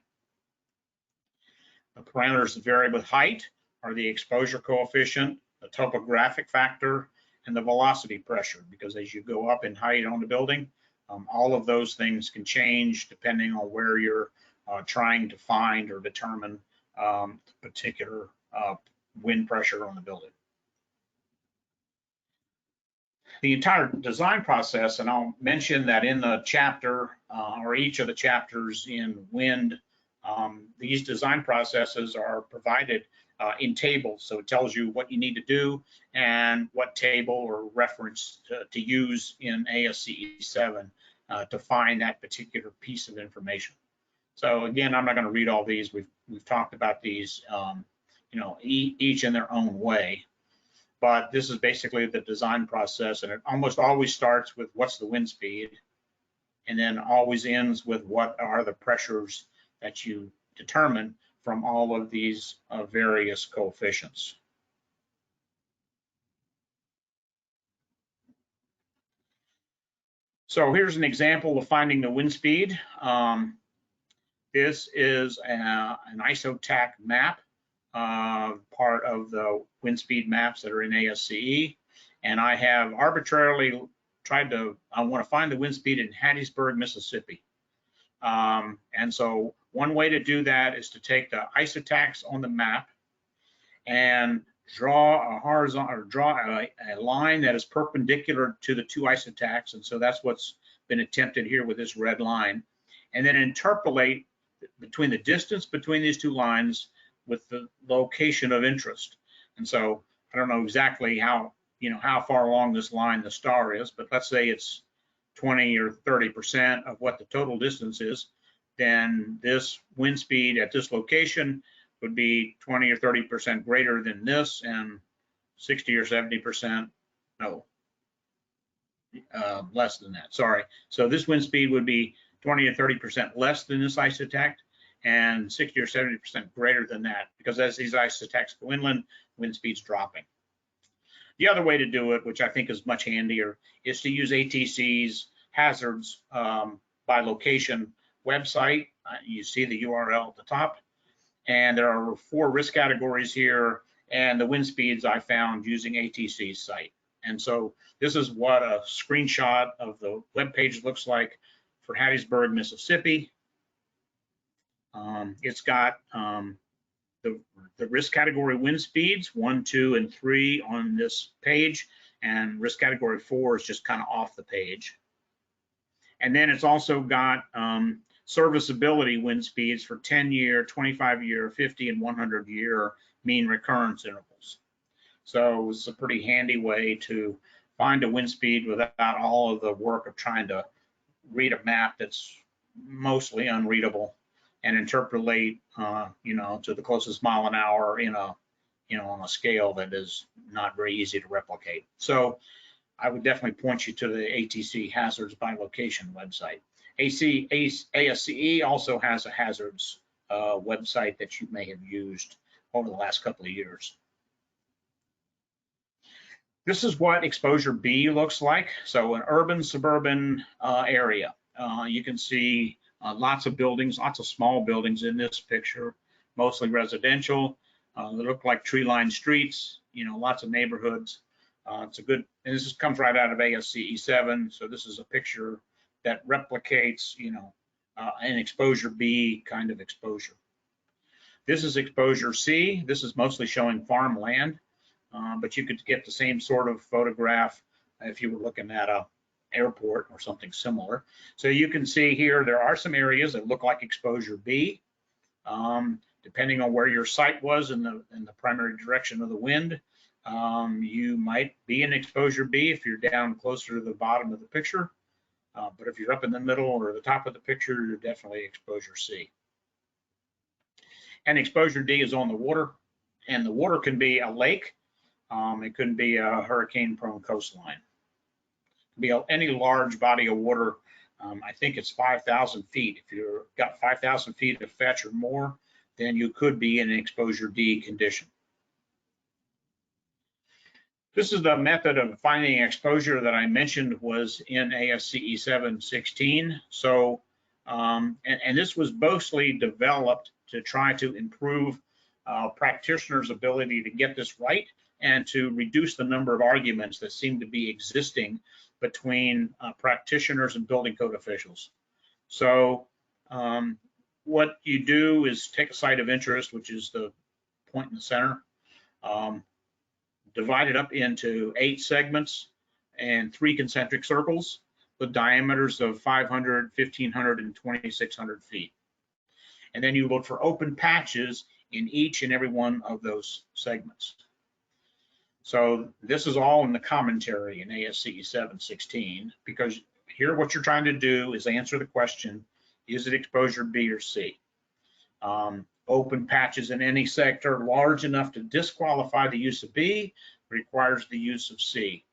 The parameters that vary with height are the exposure coefficient, the topographic factor, and the velocity pressure, because as you go up in height on the building, all of those things can change depending on where you're trying to find or determine the particular wind pressure on the building. The entire design process, and I'll mention that in the chapter or each of the chapters in wind, these design processes are provided in tables. So it tells you what you need to do and what table or reference to use in ASCE 7 to find that particular piece of information. So again, I'm not going to read all these. We've talked about these, each in their own way. But this is basically the design process, and it almost always starts with what's the wind speed, and then always ends with what are the pressures that you determine from all of these various coefficients. So here's an example of finding the wind speed. This is an ISOTAC map, part of the wind speed maps that are in ASCE. And I have arbitrarily I want to find the wind speed in Hattiesburg, Mississippi. And so one way to do that is to take the ISOTACs on the map and draw a horizontal, or draw a line that is perpendicular to the two ISOTACs. And so that's what's been attempted here with this red line. And then interpolate between the distance between these two lines with the location of interest. And so I don't know exactly how far along this line the star is, but let's say it's 20 or 30% of what the total distance is, then this wind speed at this location would be 20 or 30% greater than this, and 60 or 70%, no, less than that, sorry. So this wind speed would be 20 or 30% less than this ISOTAC, and 60 or 70% greater than that, because as these ISOTACs go inland, wind speed's dropping. The other way to do it, which I think is much handier, is to use ATC's hazards by location website. You see the URL at the top, and there are 4 risk categories here, and the wind speeds I found using ATC's site. And so this is what a screenshot of the web page looks like for Hattiesburg, Mississippi. It's got the risk category wind speeds 1, 2, and 3 on this page, and risk category 4 is just kind of off the page. And then it's also got serviceability wind speeds for 10-year, 25-year, 50, and 100-year mean recurrence intervals. So it's a pretty handy way to find a wind speed without all of the work of trying to read a map that's mostly unreadable. and interpolate, to the closest mile an hour in a, on a scale that is not very easy to replicate. So I would definitely point you to the ATC Hazards by Location website. ASCE also has a hazards website that you may have used over the last couple of years. This is what exposure B looks like. So an urban suburban area. You can see lots of buildings, lots of small buildings in this picture, mostly residential. They look like tree-lined streets, lots of neighborhoods. It's a good, and this comes right out of ASCE 7. So this is a picture that replicates, an exposure B kind of exposure. This is exposure C. This is mostly showing farmland, but you could get the same sort of photograph if you were looking at a airport or something similar. So you can see here, there are some areas that look like exposure B. Depending on where your site was in the primary direction of the wind, you might be in exposure B if you're down closer to the bottom of the picture. But if you're up in the middle or the top of the picture, you're definitely exposure C. And exposure D is on the water, and the water can be a lake. It could be a hurricane-prone coastline. It can be any large body of water. I think it's 5,000 feet. If you've got 5,000 feet of fetch or more, then you could be in an exposure D condition. This is the method of finding exposure that I mentioned was in ASCE 716. So, and this was mostly developed to try to improve practitioners' ability to get this right and to reduce the number of arguments that seem to be existing between practitioners and building code officials. So what you do is take a site of interest, which is the point in the center, divide it up into 8 segments and 3 concentric circles with diameters of 500, 1,500, and 2,600 feet. And then you look for open patches in each and every one of those segments. So this is all in the commentary in ASCE 716, because here what you're trying to do is answer the question, is it exposure B or C? Open patches in any sector large enough to disqualify the use of B requires the use of C.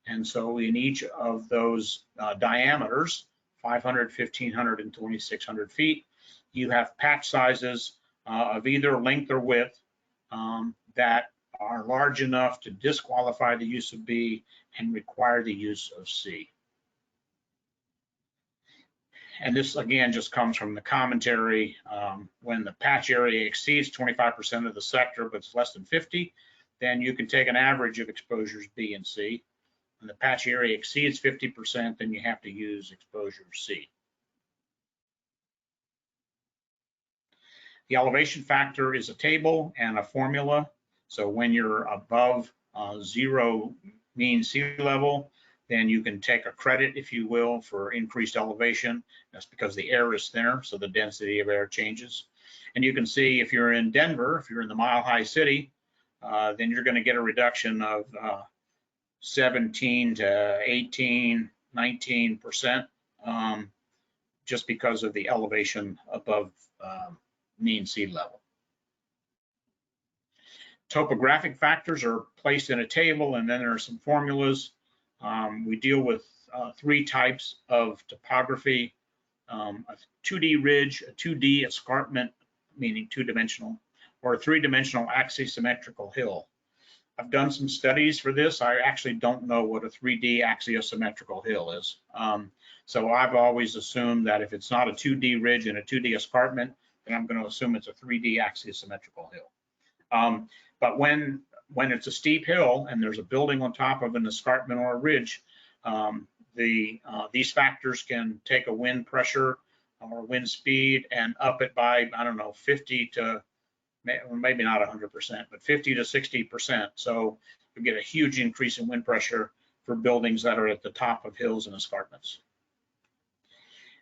And so in each of those diameters, 500, 1,500, and 2,600 feet, you have patch sizes of either length or width that are large enough to disqualify the use of B and require the use of C. And this, again, just comes from the commentary. When the patch area exceeds 25% of the sector, but it's less than 50, then you can take an average of exposures B and C. When the patch area exceeds 50%, then you have to use exposure C. The elevation factor is a table and a formula. So when you're above 0 mean sea level, then you can take a credit, if you will, for increased elevation. That's because the air is thinner, so the density of air changes. And you can see if you're in Denver, if you're in the Mile High City, then you're going to get a reduction of 17 to 18, 19%, just because of the elevation above mean sea level. Topographic factors are placed in a table, and then there are some formulas. We deal with 3 types of topography, a 2D ridge, a 2D escarpment, meaning 2-dimensional, or a 3-dimensional axisymmetrical hill. I've done some studies for this. I actually don't know what a 3D axisymmetrical hill is. So I've always assumed that if it's not a 2D ridge and a 2D escarpment, then I'm going to assume it's a 3D axisymmetrical hill. But when it's a steep hill and there's a building on top of an escarpment or a ridge, these factors can take a wind pressure or wind speed and up it by, I don't know, 50 to, maybe not 100%, but 50 to 60%. So you get a huge increase in wind pressure for buildings that are at the top of hills and escarpments.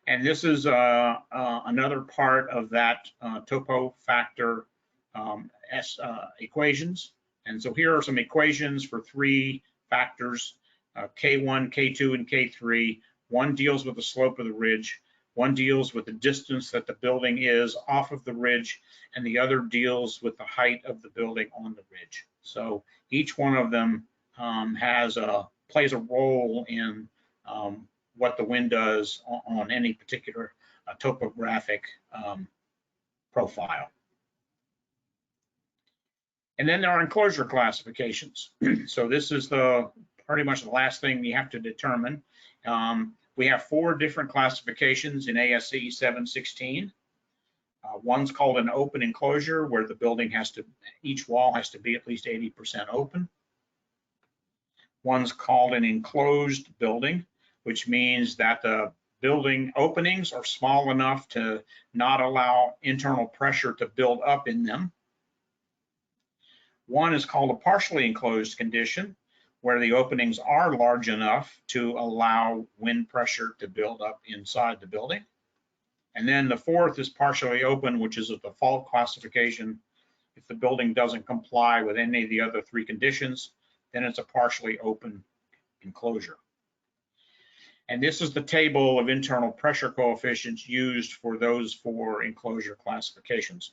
And this is another part of that topo factor equations. And so here are some equations for 3 factors, K1, K2, and K3. One deals with the slope of the ridge. One deals with the distance that the building is off of the ridge, and the other deals with the height of the building on the ridge. So each one of them plays a role in what the wind does on any particular topographic profile. And then there are enclosure classifications. So this is pretty much the last thing you have to determine. We have 4 different classifications in ASCE 716. One's called an open enclosure, where the building each wall has to be at least 80% open. One's called an enclosed building, which means that the building openings are small enough to not allow internal pressure to build up in them. One is called a partially enclosed condition, where the openings are large enough to allow wind pressure to build up inside the building. And then the 4th is partially open, which is a default classification. If the building doesn't comply with any of the other 3 conditions, then it's a partially open enclosure. And this is the table of internal pressure coefficients used for those 4 enclosure classifications.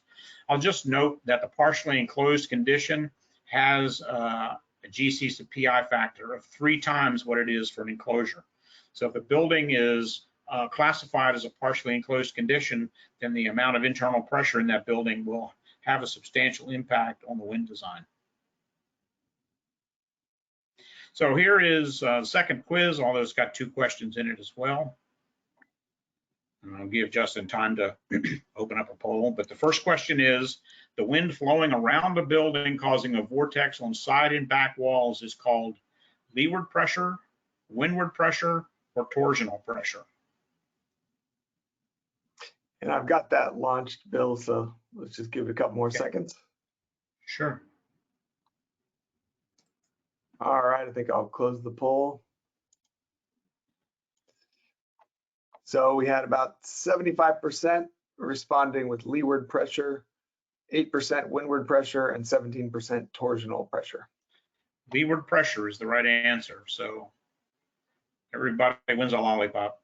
I'll just note that the partially enclosed condition has a GC to PI factor of 3 times what it is for an enclosure. So if a building is classified as a partially enclosed condition, then the amount of internal pressure in that building will have a substantial impact on the wind design. So here is the second quiz, although it's got 2 questions in it as well. And I'll give Justin time to open up a poll. But the first question is, the wind flowing around a building causing a vortex on side and back walls is called leeward pressure, windward pressure, or torsional pressure? And I've got that launched, Bill, so let's just give it a couple more seconds. Sure. All right, I think I'll close the poll. So we had about 75% responding with leeward pressure, 8% windward pressure, and 17% torsional pressure. Leeward pressure is the right answer. So everybody wins a lollipop.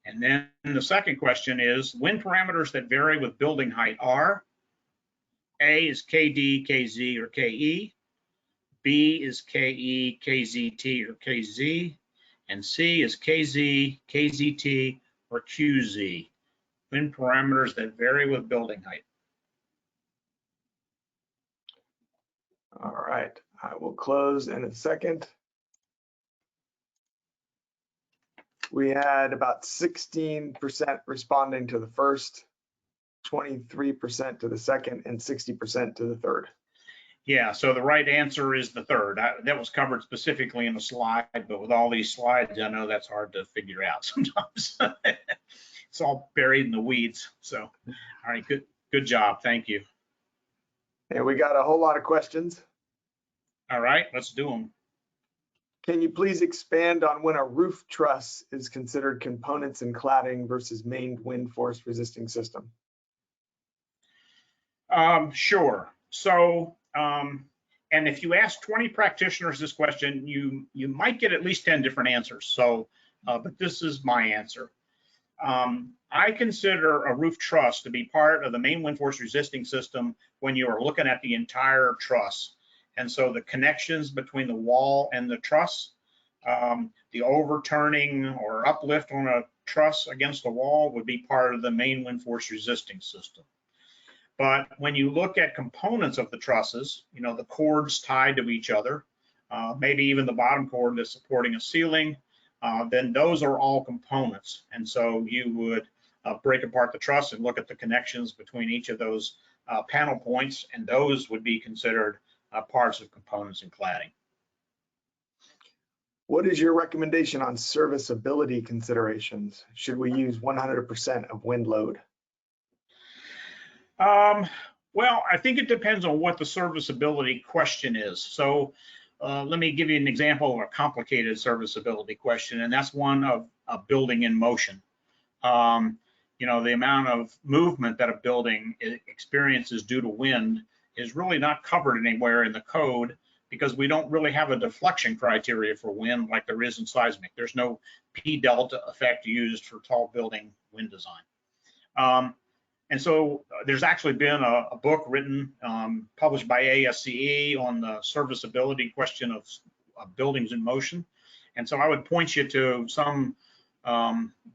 And then the second question is, wind parameters that vary with building height are: A is KD, KZ, or KE, B is KE, KZT, or KZ, and C is KZ, KZT, or QZ. Wind parameters that vary with building height. All right, I will close in a second. We had about 16% responding to the first, 23% to the second, and 60% to the third. Yeah, so the right answer is the third. That was covered specifically in the slide, but with all these slides, I know that's hard to figure out sometimes. It's all buried in the weeds. So, all right, good job. Thank you. And we got a whole lot of questions. All right, let's do them. Can you please expand on when a roof truss is considered components and cladding versus main wind force resisting system? Sure. So, and if you ask 20 practitioners this question, you might get at least 10 different answers. So, but this is my answer. I consider a roof truss to be part of the main wind force resisting system when you are looking at the entire truss. And so the connections between the wall and the truss, the overturning or uplift on a truss against the wall would be part of the main wind force resisting system. But when you look at components of the trusses, you know, the cords tied to each other, maybe even the bottom cord that's supporting a ceiling, then those are all components. And so you would break apart the truss and look at the connections between each of those panel points, and those would be considered parts of components and cladding. What is your recommendation on serviceability considerations? Should we use 100% of wind load? Well, I think it depends on what the serviceability question is. So let me give you an example of a complicated serviceability question, and that's one of a building in motion. You know, the amount of movement that a building experiences due to wind is really not covered anywhere in the code because we don't really have a deflection criteria for wind like there is in seismic. There's no P delta effect used for tall building wind design. And so there's actually been a book written, published by ASCE on the serviceability question of buildings in motion. And so I would point you to some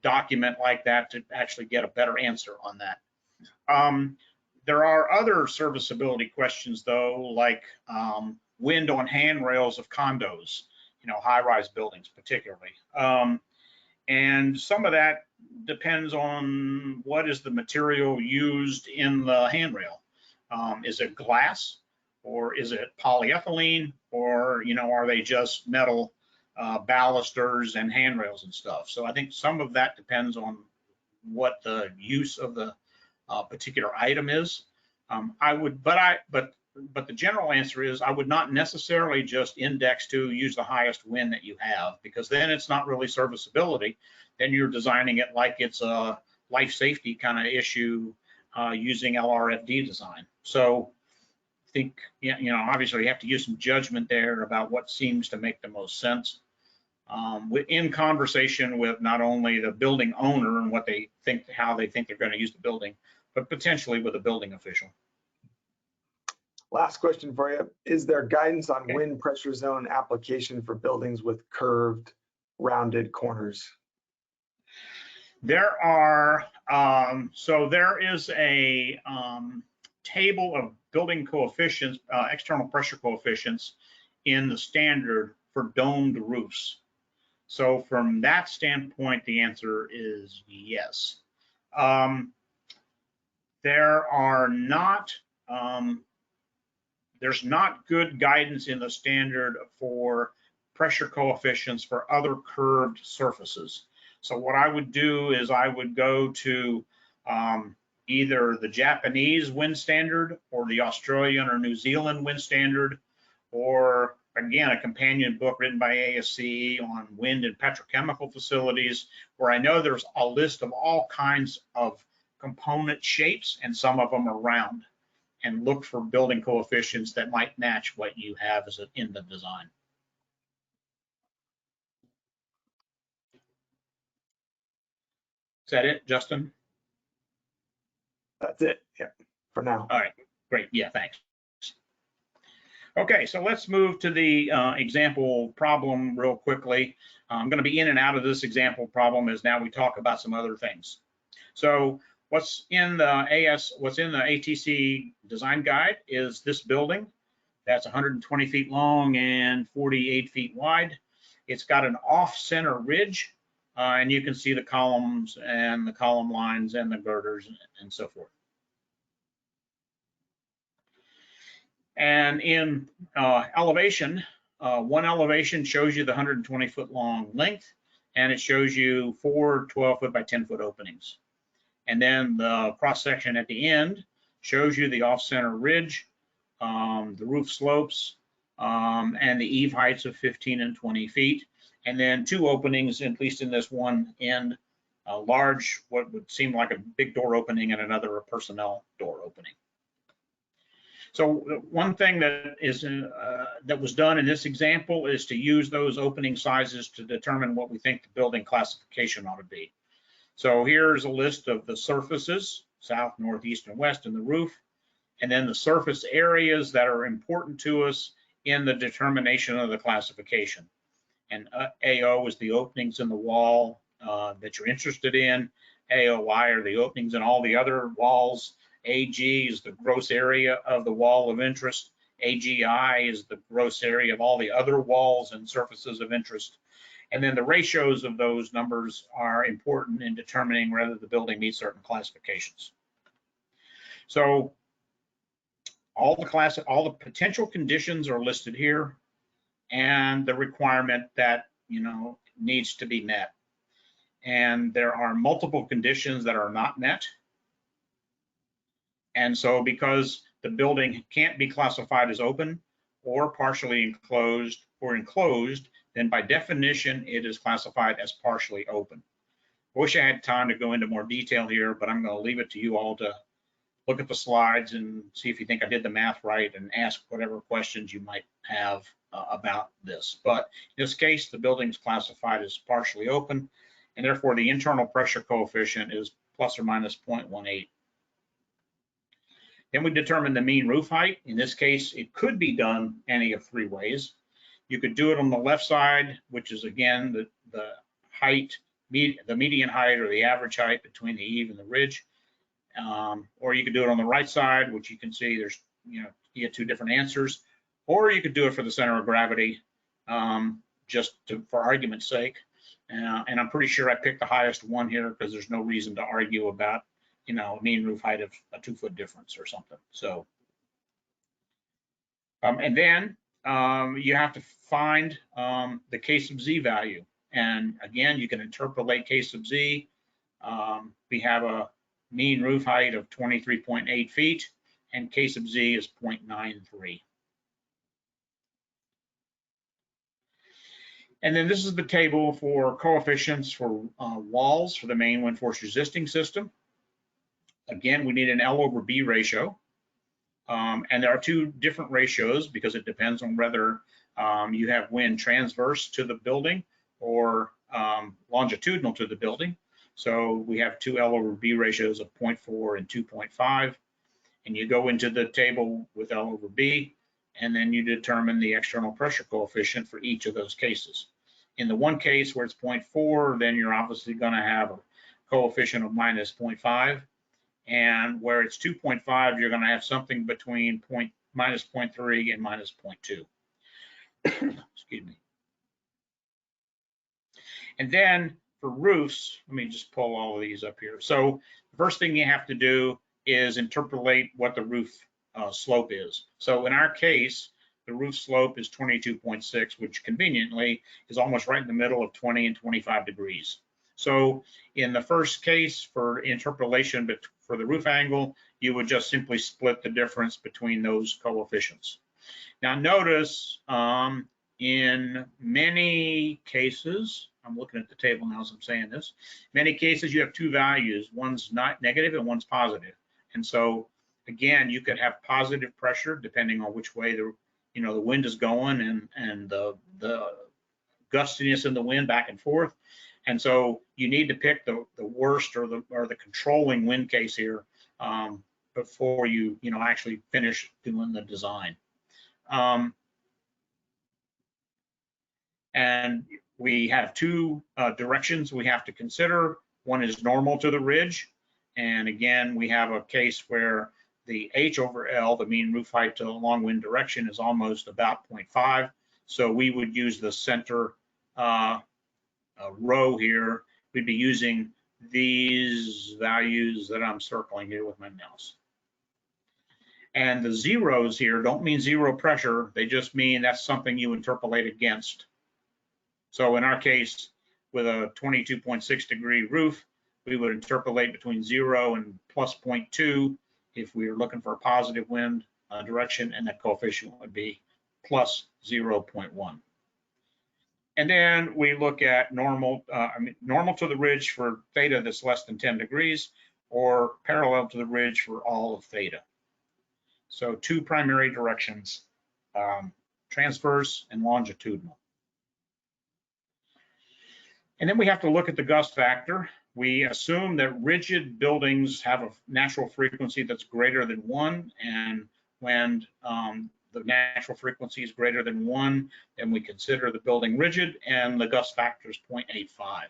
document like that to actually get a better answer on that. There are other serviceability questions though, like wind on handrails of condos, high-rise buildings particularly. And some of that depends on what is the material used in the handrail. Is it glass, or is it polyethylene, or are they just metal balusters and handrails and stuff? So I think some of that depends on what the use of the particular item is. But the general answer is I would not necessarily just index to use the highest wind that you have, because then it's not really serviceability. Then you're designing it like it's a life safety kind of issue using LRFD design. So I think, obviously you have to use some judgment there about what seems to make the most sense in conversation with not only the building owner and what they think, how they think they're going to use the building, but potentially with a building official. Last question for you. Is there guidance on wind pressure zone application for buildings with curved, rounded corners? There are, so there is a table of building coefficients, external pressure coefficients in the standard for domed roofs. So from that standpoint, the answer is yes. There's not good guidance in the standard for pressure coefficients for other curved surfaces. So what I would do is I would go to either the Japanese wind standard or the Australian or New Zealand wind standard, or again, a companion book written by ASCE on wind and petrochemical facilities, where I know there's a list of all kinds of component shapes, and some of them are round, and look for building coefficients that might match what you have as in the design. Is that it, Justin? That's it, yeah, for now. All right, great, yeah, thanks. Okay, so let's move to the example problem real quickly. I'm going to be in and out of this example problem as now we talk about some other things. So what's in the ATC design guide is this building that's 120 feet long and 48 feet wide. It's got an off-center ridge, and you can see the columns and the column lines and the girders and so forth. And in elevation, one elevation shows you the 120-foot long length, and it shows you 4 12-foot by 10-foot openings. And then the cross section at the end shows you the off-center ridge, the roof slopes, and the eave heights of 15 and 20 feet. And then 2 openings, at least in this one end, a large, what would seem like a big door opening, and another a personnel door opening. So one thing that is that was done in this example is to use those opening sizes to determine what we think the building classification ought to be. So here's a list of the surfaces, south, north, east, and west in the roof, and then the surface areas that are important to us in the determination of the classification. And AO is the openings in the wall that you're interested in. AOI are the openings in all the other walls. AG is the gross area of the wall of interest. AGI is the gross area of all the other walls and surfaces of interest. And then the ratios of those numbers are important in determining whether the building meets certain classifications. So all the potential conditions are listed here, and the requirement that needs to be met. And there are multiple conditions that are not met. And so because the building can't be classified as open or partially enclosed or enclosed, then by definition, it is classified as partially open. I wish I had time to go into more detail here, but I'm going to leave it to you all to look at the slides and see if you think I did the math right and ask whatever questions you might have about this. But in this case, the building's classified as partially open, and therefore the internal pressure coefficient is plus or minus 0.18. Then we determine the mean roof height. In this case, it could be done any of three ways. You could do it on the left side, which is again the height, the median height or the average height between the eave and the ridge. Or you could do it on the right side, which you can see there's, you get two different answers. Or you could do it for the center of gravity, for argument's sake. And I'm pretty sure I picked the highest one here because there's no reason to argue about, mean roof height of a 2-foot difference or something. So, and then you have to find the K sub Z value. And again, you can interpolate K sub Z. We have a mean roof height of 23.8 feet, and K sub Z is 0.93. And then this is the table for coefficients for walls for the main wind force resisting system. Again, we need an L over B ratio. And there are two different ratios because it depends on whether you have wind transverse to the building or longitudinal to the building. So we have two L over B ratios of 0.4 and 2.5. And you go into the table with L over B, and then you determine the external pressure coefficient for each of those cases. In the one case where it's 0.4, then you're obviously going to have a coefficient of minus 0.5. And where it's 2.5, you're going to have something between minus 0.3 and minus 0.2. Excuse me. And then for roofs, let me just pull all of these up here. So the first thing you have to do is interpolate what the roof slope is. So in our case, the roof slope is 22.6, which conveniently is almost right in the middle of 20 and 25 degrees. So in the first case for interpolation, but for the roof angle, you would just simply split the difference between those coefficients. Now notice in many cases, I'm looking at the table now as I'm saying this, many cases you have two values, one's not negative and one's positive. And so again, you could have positive pressure depending on which way the wind is going and the gustiness in the wind back and forth. And so you need to pick the worst or the controlling wind case here before you actually finish doing the design. And we have two directions we have to consider. One is normal to the ridge. And again, we have a case where the H over L, the mean roof height to the long wind direction, is almost about 0.5. So we would use the center row here. We'd be using these values that I'm circling here with my mouse. And the zeros here don't mean zero pressure. They just mean that's something you interpolate against. So in our case, with a 22.6 degree roof, we would interpolate between 0 and plus 0.2 if we were looking for a positive wind direction, and that coefficient would be plus 0.1. And then we look at normal to the ridge for theta that's less than 10 degrees, or parallel to the ridge for all of theta. So two primary directions, transverse and longitudinal. And then we have to look at the gust factor. We assume that rigid buildings have a natural frequency that's greater than 1, and when the natural frequency is greater than 1, then we consider the building rigid, and the gust factor is 0.85.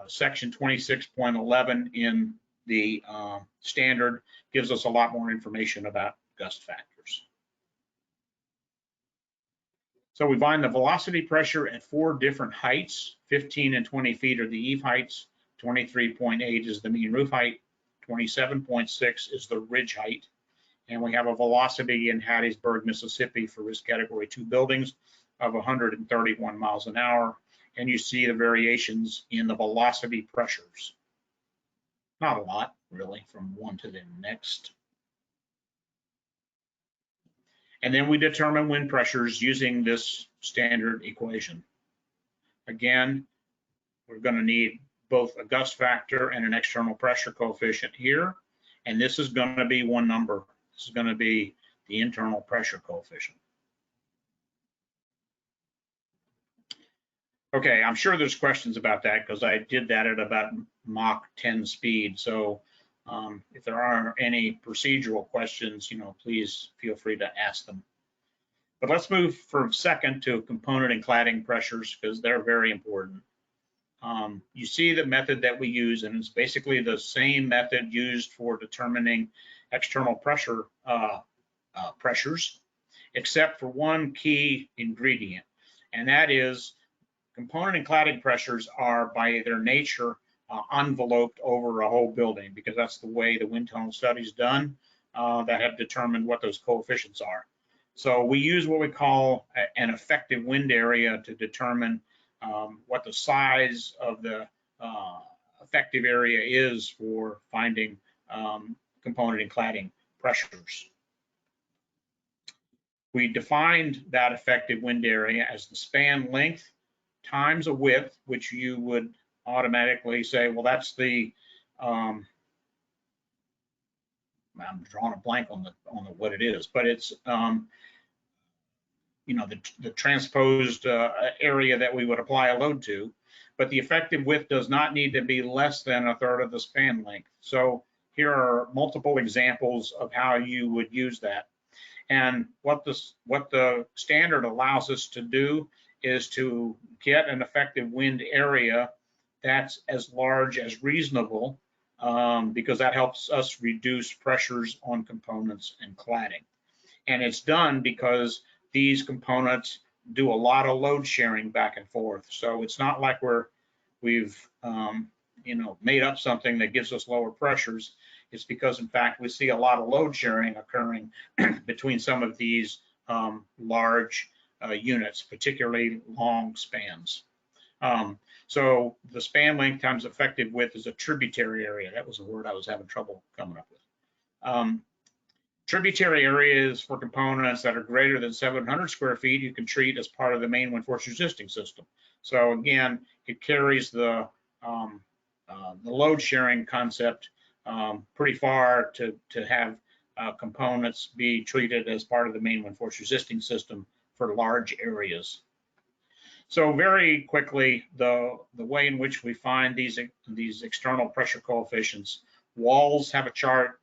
Section 26.11 in the standard gives us a lot more information about gust factors. So we find the velocity pressure at 4 different heights. 15 and 20 feet are the eave heights. 23.8 is the mean roof height. 27.6 is the ridge height. And we have a velocity in Hattiesburg, Mississippi for risk category 2 buildings of 131 miles an hour. And you see the variations in the velocity pressures. Not a lot, really, from one to the next. And then we determine wind pressures using this standard equation. Again, we're going to need both a gust factor and an external pressure coefficient here. And this is going to be one number. This is going to be the internal pressure coefficient. Okay, I'm sure there's questions about that because I did that at about Mach 10 speed. So if there are any procedural questions, please feel free to ask them. But let's move for a second to component and cladding pressures because they're very important. You see the method that we use, and it's basically the same method used for determining external pressure pressures, except for one key ingredient, and that is component and cladding pressures are by their nature enveloped over a whole building, because that's the way the wind tunnel study's done that have determined what those coefficients are. So we use what we call an effective wind area to determine what the size of the effective area is for finding component and cladding pressures. We defined that effective wind area as the span length times a width, which you would automatically say, well, that's the, I'm drawing a blank on what it is, but it's, the transposed area that we would apply a load to, but the effective width does not need to be less than a third of the span length. So here are multiple examples of how you would use that. And what the standard allows us to do is to get an effective wind area that's as large as reasonable, because that helps us reduce pressures on components and cladding. And it's done because these components do a lot of load sharing back and forth. So it's not like we've made up something that gives us lower pressures. It's because, in fact, we see a lot of load sharing occurring between some of these large units, particularly long spans. So the span length times effective width is a tributary area. That was a word I was having trouble coming up with. Tributary areas for components that are greater than 700 square feet, you can treat as part of the main wind force resisting system. So again, it carries the load sharing concept pretty far to have components be treated as part of the main wind force resisting system for large areas. So very quickly, the way in which we find these external pressure coefficients, walls have a chart.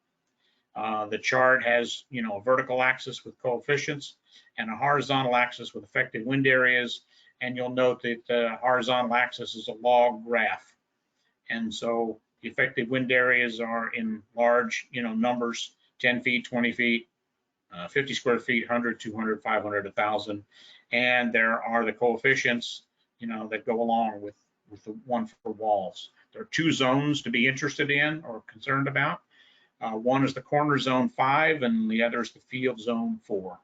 The chart has, a vertical axis with coefficients and a horizontal axis with effective wind areas. And you'll note that the horizontal axis is a log graph. And so the effective wind areas are in large, numbers, 10 feet, 20 feet, 50 square feet, 100, 200, 500, 1,000. And there are the coefficients, that go along with the one for walls. There are two zones to be interested in or concerned about. One is the corner zone 5 and the other is the field zone 4.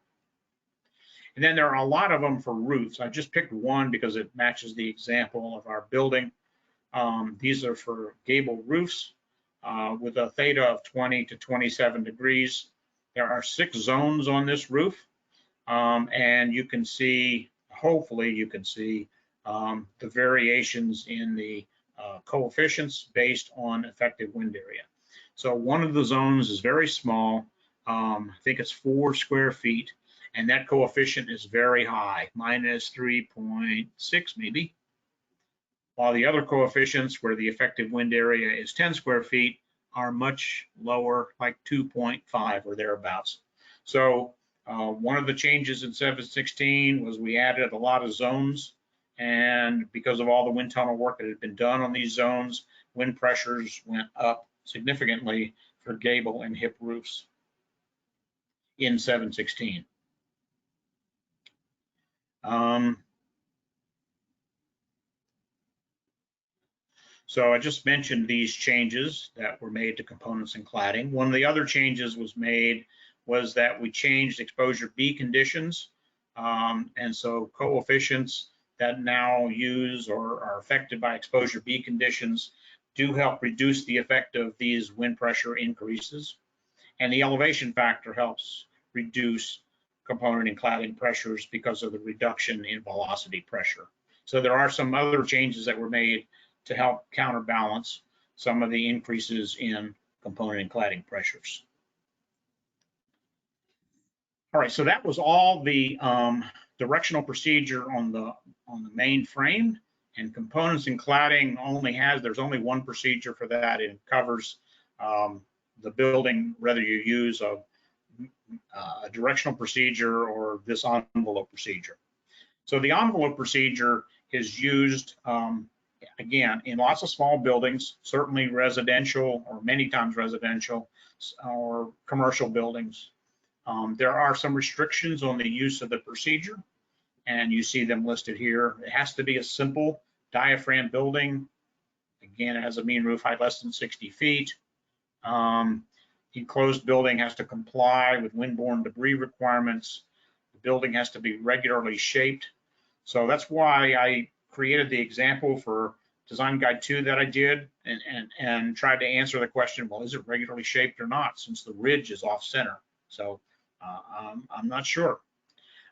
And then there are a lot of them for roofs. I just picked one because it matches the example of our building. These are for gable roofs with a theta of 20 to 27 degrees. There are 6 zones on this roof, and you can see, hopefully you can see the variations in the coefficients based on effective wind area. So one of the zones is very small. I think it's 4 square feet, and that coefficient is very high, minus 3.6 maybe. While the other coefficients where the effective wind area is 10 square feet are much lower, like 2.5 or thereabouts. So one of the changes in 716 was we added a lot of zones, and because of all the wind tunnel work that had been done on these zones, wind pressures went up significantly for gable and hip roofs in 716. So I just mentioned these changes that were made to components and cladding. One of the other changes was that we changed exposure B conditions. And so coefficients that now use or are affected by exposure B conditions do help reduce the effect of these wind pressure increases. And the elevation factor helps reduce component and cladding pressures because of the reduction in velocity pressure. So there are some other changes that were made to help counterbalance some of the increases in component and cladding pressures. All right, so that was all the directional procedure on the main frame, and components and cladding there's only one procedure for that. It covers the building, whether you use a directional procedure or this envelope procedure. So the envelope procedure is used, again, in lots of small buildings, certainly residential or many times residential or commercial buildings. There are some restrictions on the use of the procedure, and you see them listed here. It has to be a simple diaphragm building. Again, it has a mean roof height less than 60 feet. Enclosed building has to comply with windborne debris requirements. The building has to be regularly shaped. So that's why I created the example for Design Guide 2 that I did and tried to answer the question, well, is it regularly shaped or not, since the ridge is off center? So I'm not sure.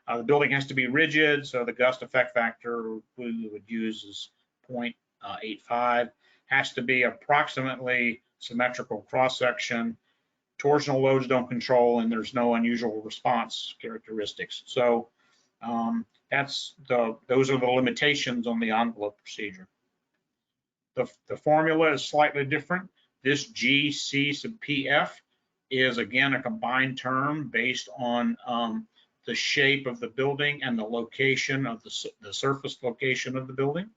The building has to be rigid, so the gust effect factor we would use is 0.85. Has to be approximately symmetrical cross-section. Torsional loads don't control, and there's no unusual response characteristics. So those are the limitations on the envelope procedure. The formula is slightly different. This GC sub PF is, again, a combined term based on the shape of the building and the location of the surface location of the building.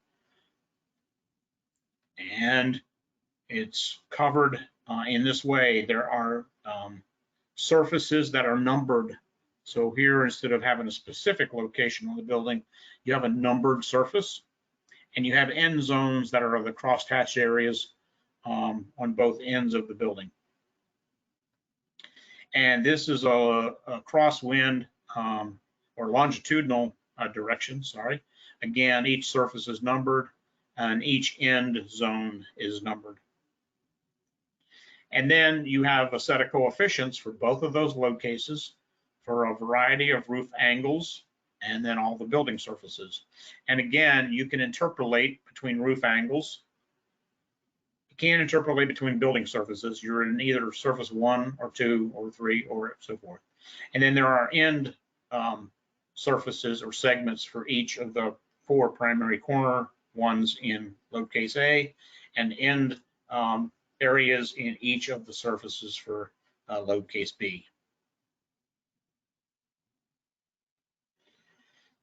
And it's covered in this way. There are surfaces that are numbered. So here, instead of having a specific location on the building, you have a numbered surface, and you have end zones that are the crosshatch areas on both ends of the building. And this is a crosswind or longitudinal direction, sorry. Again, each surface is numbered and each end zone is numbered. And then you have a set of coefficients for both of those load cases for a variety of roof angles and then all the building surfaces. And again, you can interpolate between roof angles. You can't interpolate between building surfaces. You're in either surface 1 or 2 or 3 or so forth. And then there are end surfaces or segments for each of the 4 primary corner ones in load case A, and end areas in each of the surfaces for load case B.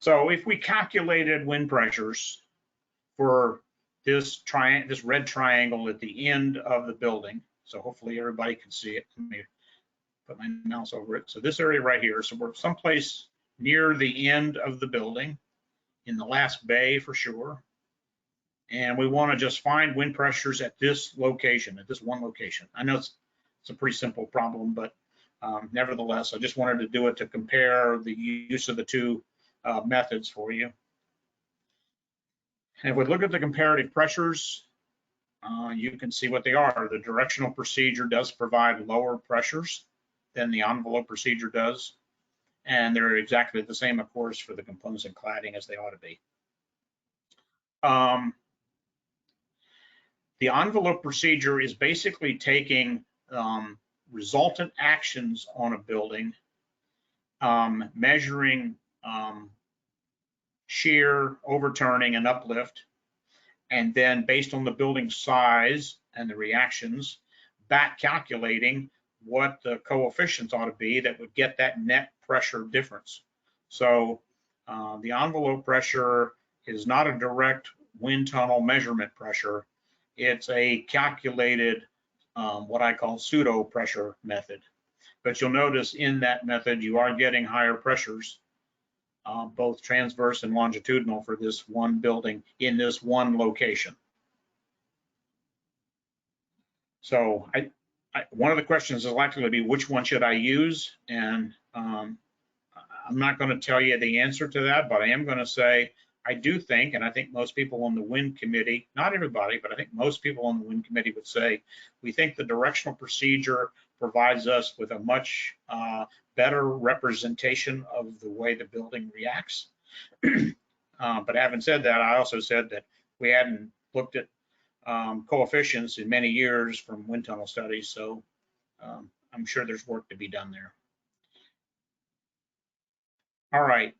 So if we calculated wind pressures for this red triangle at the end of the building, so hopefully everybody can see it. Let me put my mouse over it. So this area right here, so we're someplace near the end of the building, in the last bay for sure. And we want to just find wind pressures at this location, at this one location. I know it's a pretty simple problem, but nevertheless, I just wanted to do it to compare the use of the two methods for you. And if we look at the comparative pressures, you can see what they are. The directional procedure does provide lower pressures than the envelope procedure does. And they're exactly the same, of course, for the components and cladding as they ought to be. The envelope procedure is basically taking resultant actions on a building, measuring shear, overturning, and uplift, and then based on the building size and the reactions, back calculating what the coefficients ought to be that would get that net pressure difference. So the envelope pressure is not a direct wind tunnel measurement pressure. It's a calculated, what I call pseudo pressure method. But you'll notice in that method, you are getting higher pressures, both transverse and longitudinal for this one building in this one location. So one of the questions is likely to be, which one should I use? And I'm not going to tell you the answer to that, but I am going to say, I do think, and I think most people on the wind committee, not everybody, but I think most people on the wind committee would say, we think the directional procedure provides us with a much better representation of the way the building reacts. But having said that, I also said that we hadn't looked at coefficients in many years from wind tunnel studies. So I'm sure there's work to be done there. All right.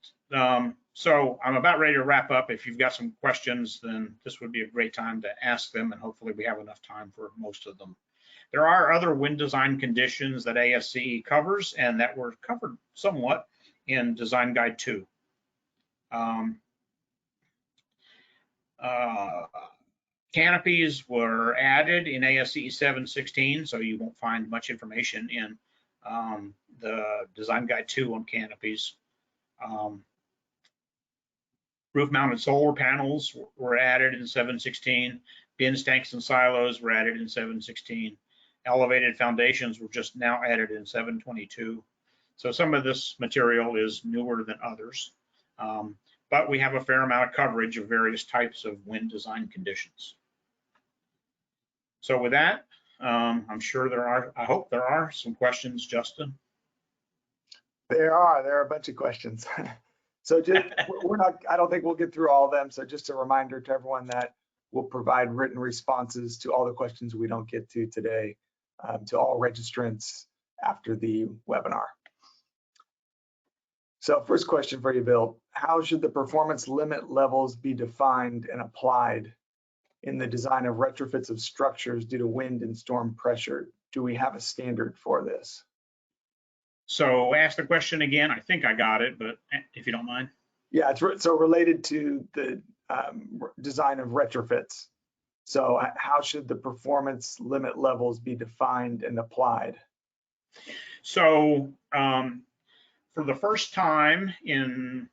So I'm about ready to wrap up. If you've got some questions, then this would be a great time to ask them, and hopefully we have enough time for most of them. There are other wind design conditions that ASCE covers and that were covered somewhat in Design Guide 2. Canopies were added in ASCE 716, so you won't find much information in the Design Guide 2 on canopies. Roof-mounted solar panels were added in 716. Bins, tanks, and silos were added in 716. Elevated foundations were just now added in 722. So some of this material is newer than others, but we have a fair amount of coverage of various types of wind design conditions. So with that, I'm sure I hope there are some questions, Justin. There are a bunch of questions. So just, I don't think we'll get through all of them. So just a reminder to everyone that we'll provide written responses to all the questions we don't get to today, to all registrants after the webinar. So first question for you, Bill. How should the performance limit levels be defined and applied in the design of retrofits of structures due to wind and storm pressure? Do we have a standard for this? So ask the question again. I think I got it, but if you don't mind. Yeah, it's so related to the design of retrofits. So how should the performance limit levels be defined and applied? So for the first time in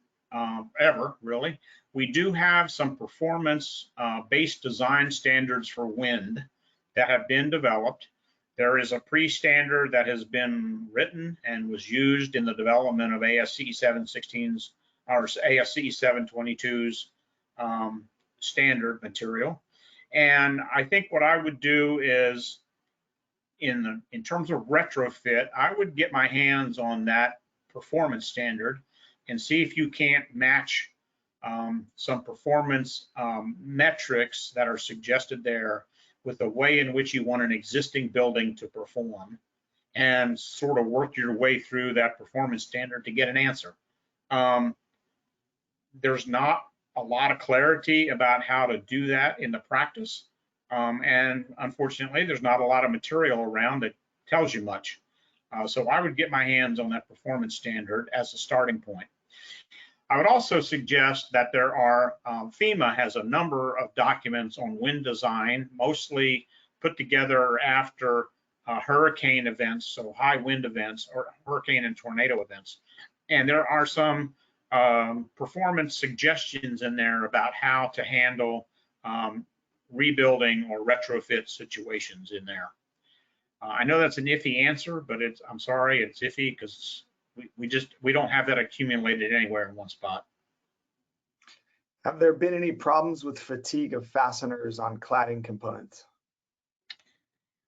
ever, really, we do have some performance-based design standards for wind that have been developed. There is a pre-standard that has been written and was used in the development of ASCE 716's or ASCE 722's standard material. And I think what I would do is, in terms of retrofit, I would get my hands on that performance standard and see if you can't match some performance metrics that are suggested there with the way in which you want an existing building to perform, and sort of work your way through that performance standard to get an answer. There's not a lot of clarity about how to do that in the practice. And unfortunately, there's not a lot of material around that tells you much. So I would get my hands on that performance standard as a starting point. I would also suggest that there are, FEMA has a number of documents on wind design, mostly put together after hurricane events, so high wind events, or hurricane and tornado events. And there are some performance suggestions in there about how to handle rebuilding or retrofit situations in there. I know that's an iffy answer, but I'm sorry, it's iffy because we don't have that accumulated anywhere in one spot. Have there been any problems with fatigue of fasteners on cladding components?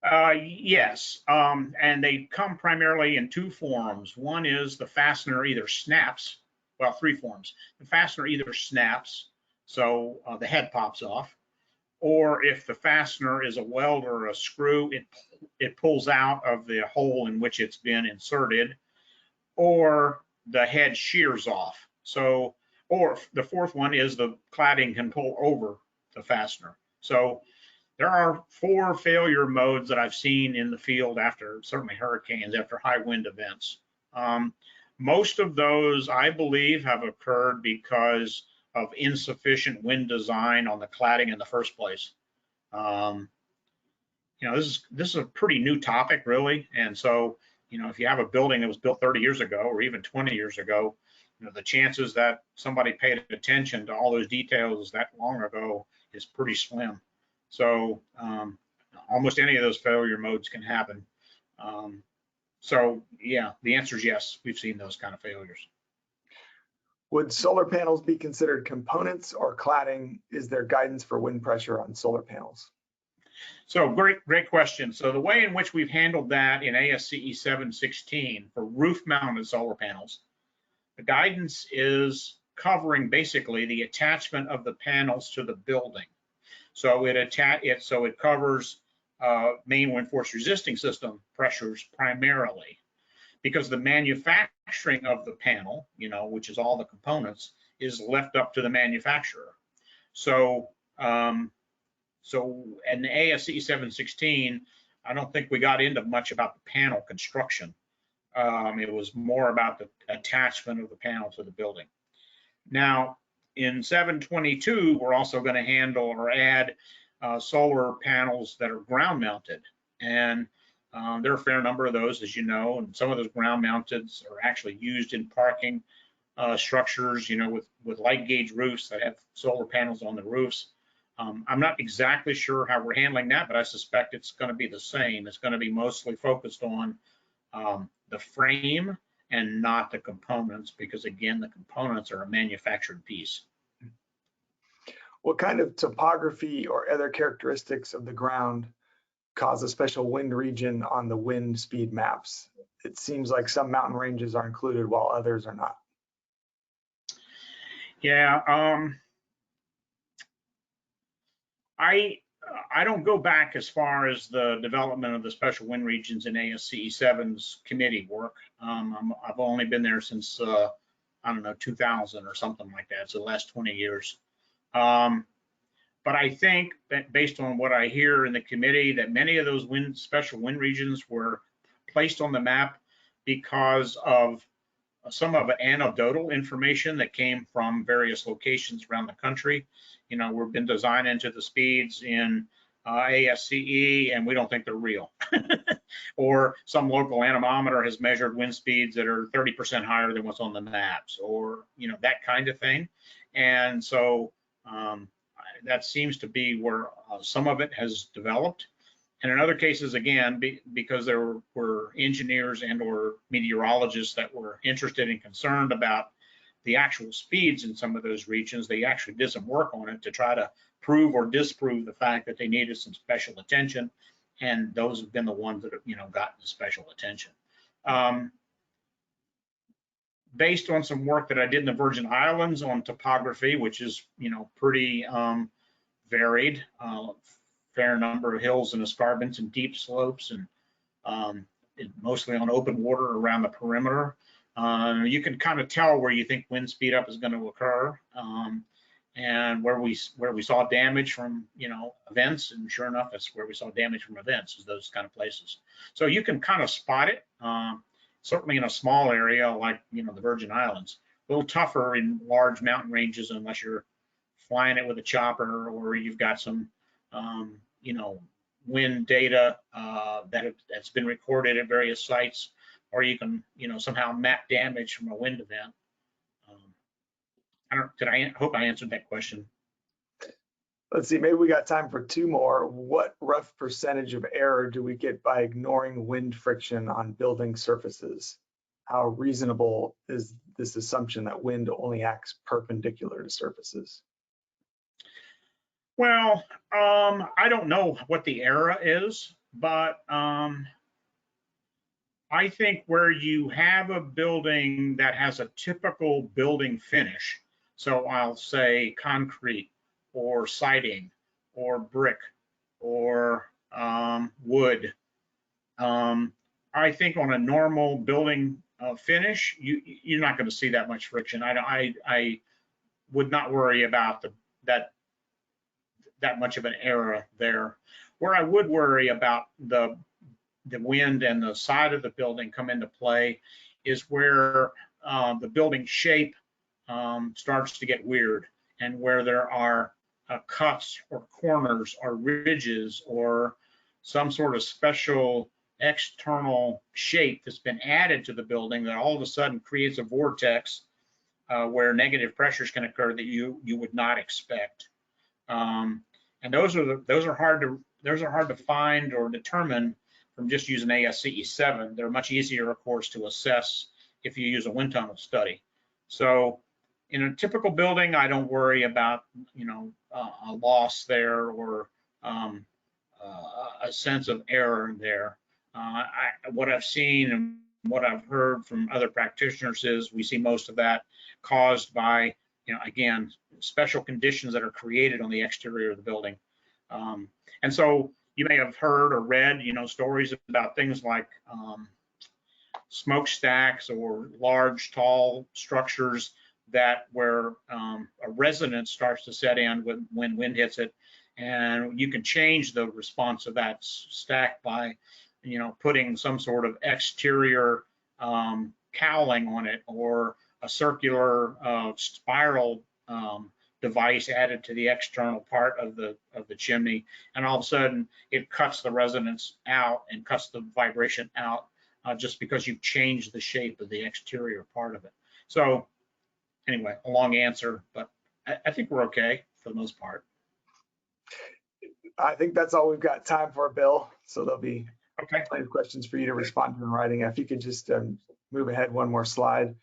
Yes, and they come primarily in two forms. One is the fastener either snaps, well, three forms. The fastener either snaps, so the head pops off, or if the fastener is a weld or a screw, it pulls out of the hole in which it's been inserted, or the head shears off. So, or the fourth one is the cladding can pull over the fastener. So there are 4 failure modes that I've seen in the field after, certainly hurricanes, after high wind events. Most of those, I believe, have occurred because of insufficient wind design on the cladding in the first place. You know, this is a pretty new topic, really, and so, you know, if you have a building that was built 30 years ago or even 20 years ago, you know, the chances that somebody paid attention to all those details that long ago is pretty slim. So almost any of those failure modes can happen. So yeah, the answer is yes, we've seen those kind of failures. Would solar panels be considered components or cladding? Is there guidance for wind pressure on solar panels? So great question. So the way in which we've handled that in ASCE 716 for roof-mounted solar panels, the guidance is covering basically the attachment of the panels to the building. So it covers main wind force resisting system pressures primarily, because the manufacturing of the panel, which is all the components, is left up to the manufacturer. So in the ASCE 716, I don't think we got into much about the panel construction. It was more about the attachment of the panel to the building. Now, in 722, we're also going to handle or add solar panels that are ground mounted. And there are a fair number of those, as you know, and some of those ground mounted are actually used in parking structures, with light gauge roofs that have solar panels on the roofs. I'm not exactly sure how we're handling that, but I suspect it's going to be the same. It's going to be mostly focused on the frame and not the components, because again, the components are a manufactured piece. What kind of topography or other characteristics of the ground cause a special wind region on the wind speed maps? It seems like some mountain ranges are included while others are not. Yeah, I don't go back as far as the development of the special wind regions in ASCE 7's committee work. I've only been there since, I don't know, 2000 or something like that, so the last 20 years. But I think that based on what I hear in the committee, that many of those special wind regions were placed on the map because of some of anecdotal information that came from various locations around the country. We've been designing to the speeds in ASCE, and we don't think they're real. Or some local anemometer has measured wind speeds that are 30% higher than what's on the maps, or that kind of thing. And so that seems to be where some of it has developed. And in other cases, again, because there were engineers and or meteorologists that were interested and concerned about the actual speeds in some of those regions, they actually did some work on it to try to prove or disprove the fact that they needed some special attention. And those have been the ones that have gotten the special attention. Based on some work that I did in the Virgin Islands on topography, which is pretty varied, fair number of hills and escarpments and deep slopes, and mostly on open water around the perimeter. You can kind of tell where you think wind speed up is going to occur, and where we saw damage from events, and sure enough, that's where we saw damage from events, is those kind of places. So you can kind of spot it. Certainly in a small area like the Virgin Islands. A little tougher in large mountain ranges unless you're flying it with a chopper, or you've got some wind data that's been recorded at various sites, or you can somehow map damage from a wind event. I hope I answered that question. Let's see, maybe we got time for two more. What rough percentage of error do we get by ignoring wind friction on building surfaces? How reasonable is this assumption that wind only acts perpendicular to surfaces? Well, I don't know what the error is, but I think where you have a building that has a typical building finish, so I'll say concrete or siding or brick or wood, I think on a normal building finish, you're not going to see that much friction. I would not worry about that much of an error there. Where I would worry about the wind and the side of the building come into play is where the building shape starts to get weird, and where there are cuts or corners or ridges or some sort of special external shape that's been added to the building that all of a sudden creates a vortex where negative pressures can occur that you would not expect. And those are hard to find or determine from just using ASCE 7. They're much easier, of course, to assess if you use a wind tunnel study. So in a typical building, I don't worry about a loss there or a sense of error there. What I've seen and what I've heard from other practitioners is we see most of that caused by again, special conditions that are created on the exterior of the building. And so you may have heard or read, stories about things like smokestacks or large, tall structures where a resonance starts to set in when wind hits it. And you can change the response of that stack by, putting some sort of exterior cowling on it, or a circular spiral device added to the external part of the chimney, and all of a sudden it cuts the resonance out and cuts the vibration out, just because you've changed the shape of the exterior part of it. So anyway, a long answer, but I think we're okay for the most part. I think that's all we've got time for, Bill. So there'll be Okay. plenty of questions for you to respond to in writing. If you could just move ahead one more slide.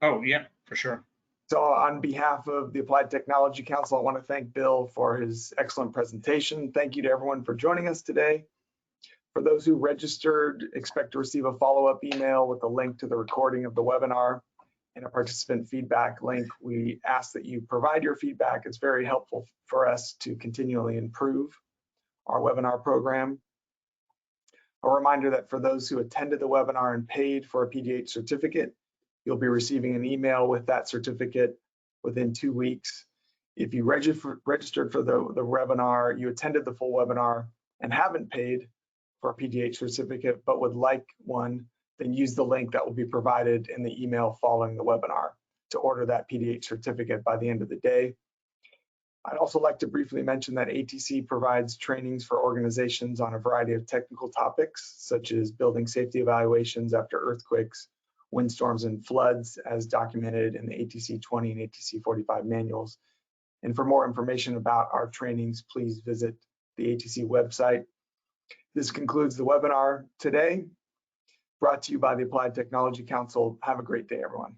Oh, yeah, for sure. So on behalf of the Applied Technology Council, I want to thank Bill for his excellent presentation. Thank you to everyone for joining us today. For those who registered, expect to receive a follow-up email with a link to the recording of the webinar and a participant feedback link. We ask that you provide your feedback. It's very helpful for us to continually improve our webinar program. A reminder that for those who attended the webinar and paid for a PDH certificate, you'll be receiving an email with that certificate within 2 weeks. If you registered for the webinar, you attended the full webinar and haven't paid for a PDH certificate but would like one, then use the link that will be provided in the email following the webinar to order that PDH certificate by the end of the day. I'd also like to briefly mention that ATC provides trainings for organizations on a variety of technical topics, such as building safety evaluations after earthquakes, windstorms, and floods, as documented in the ATC 20 and ATC 45 manuals. And for more information about our trainings, please visit the ATC website. This concludes the webinar today, brought to you by the Applied Technology Council. Have a great day, everyone.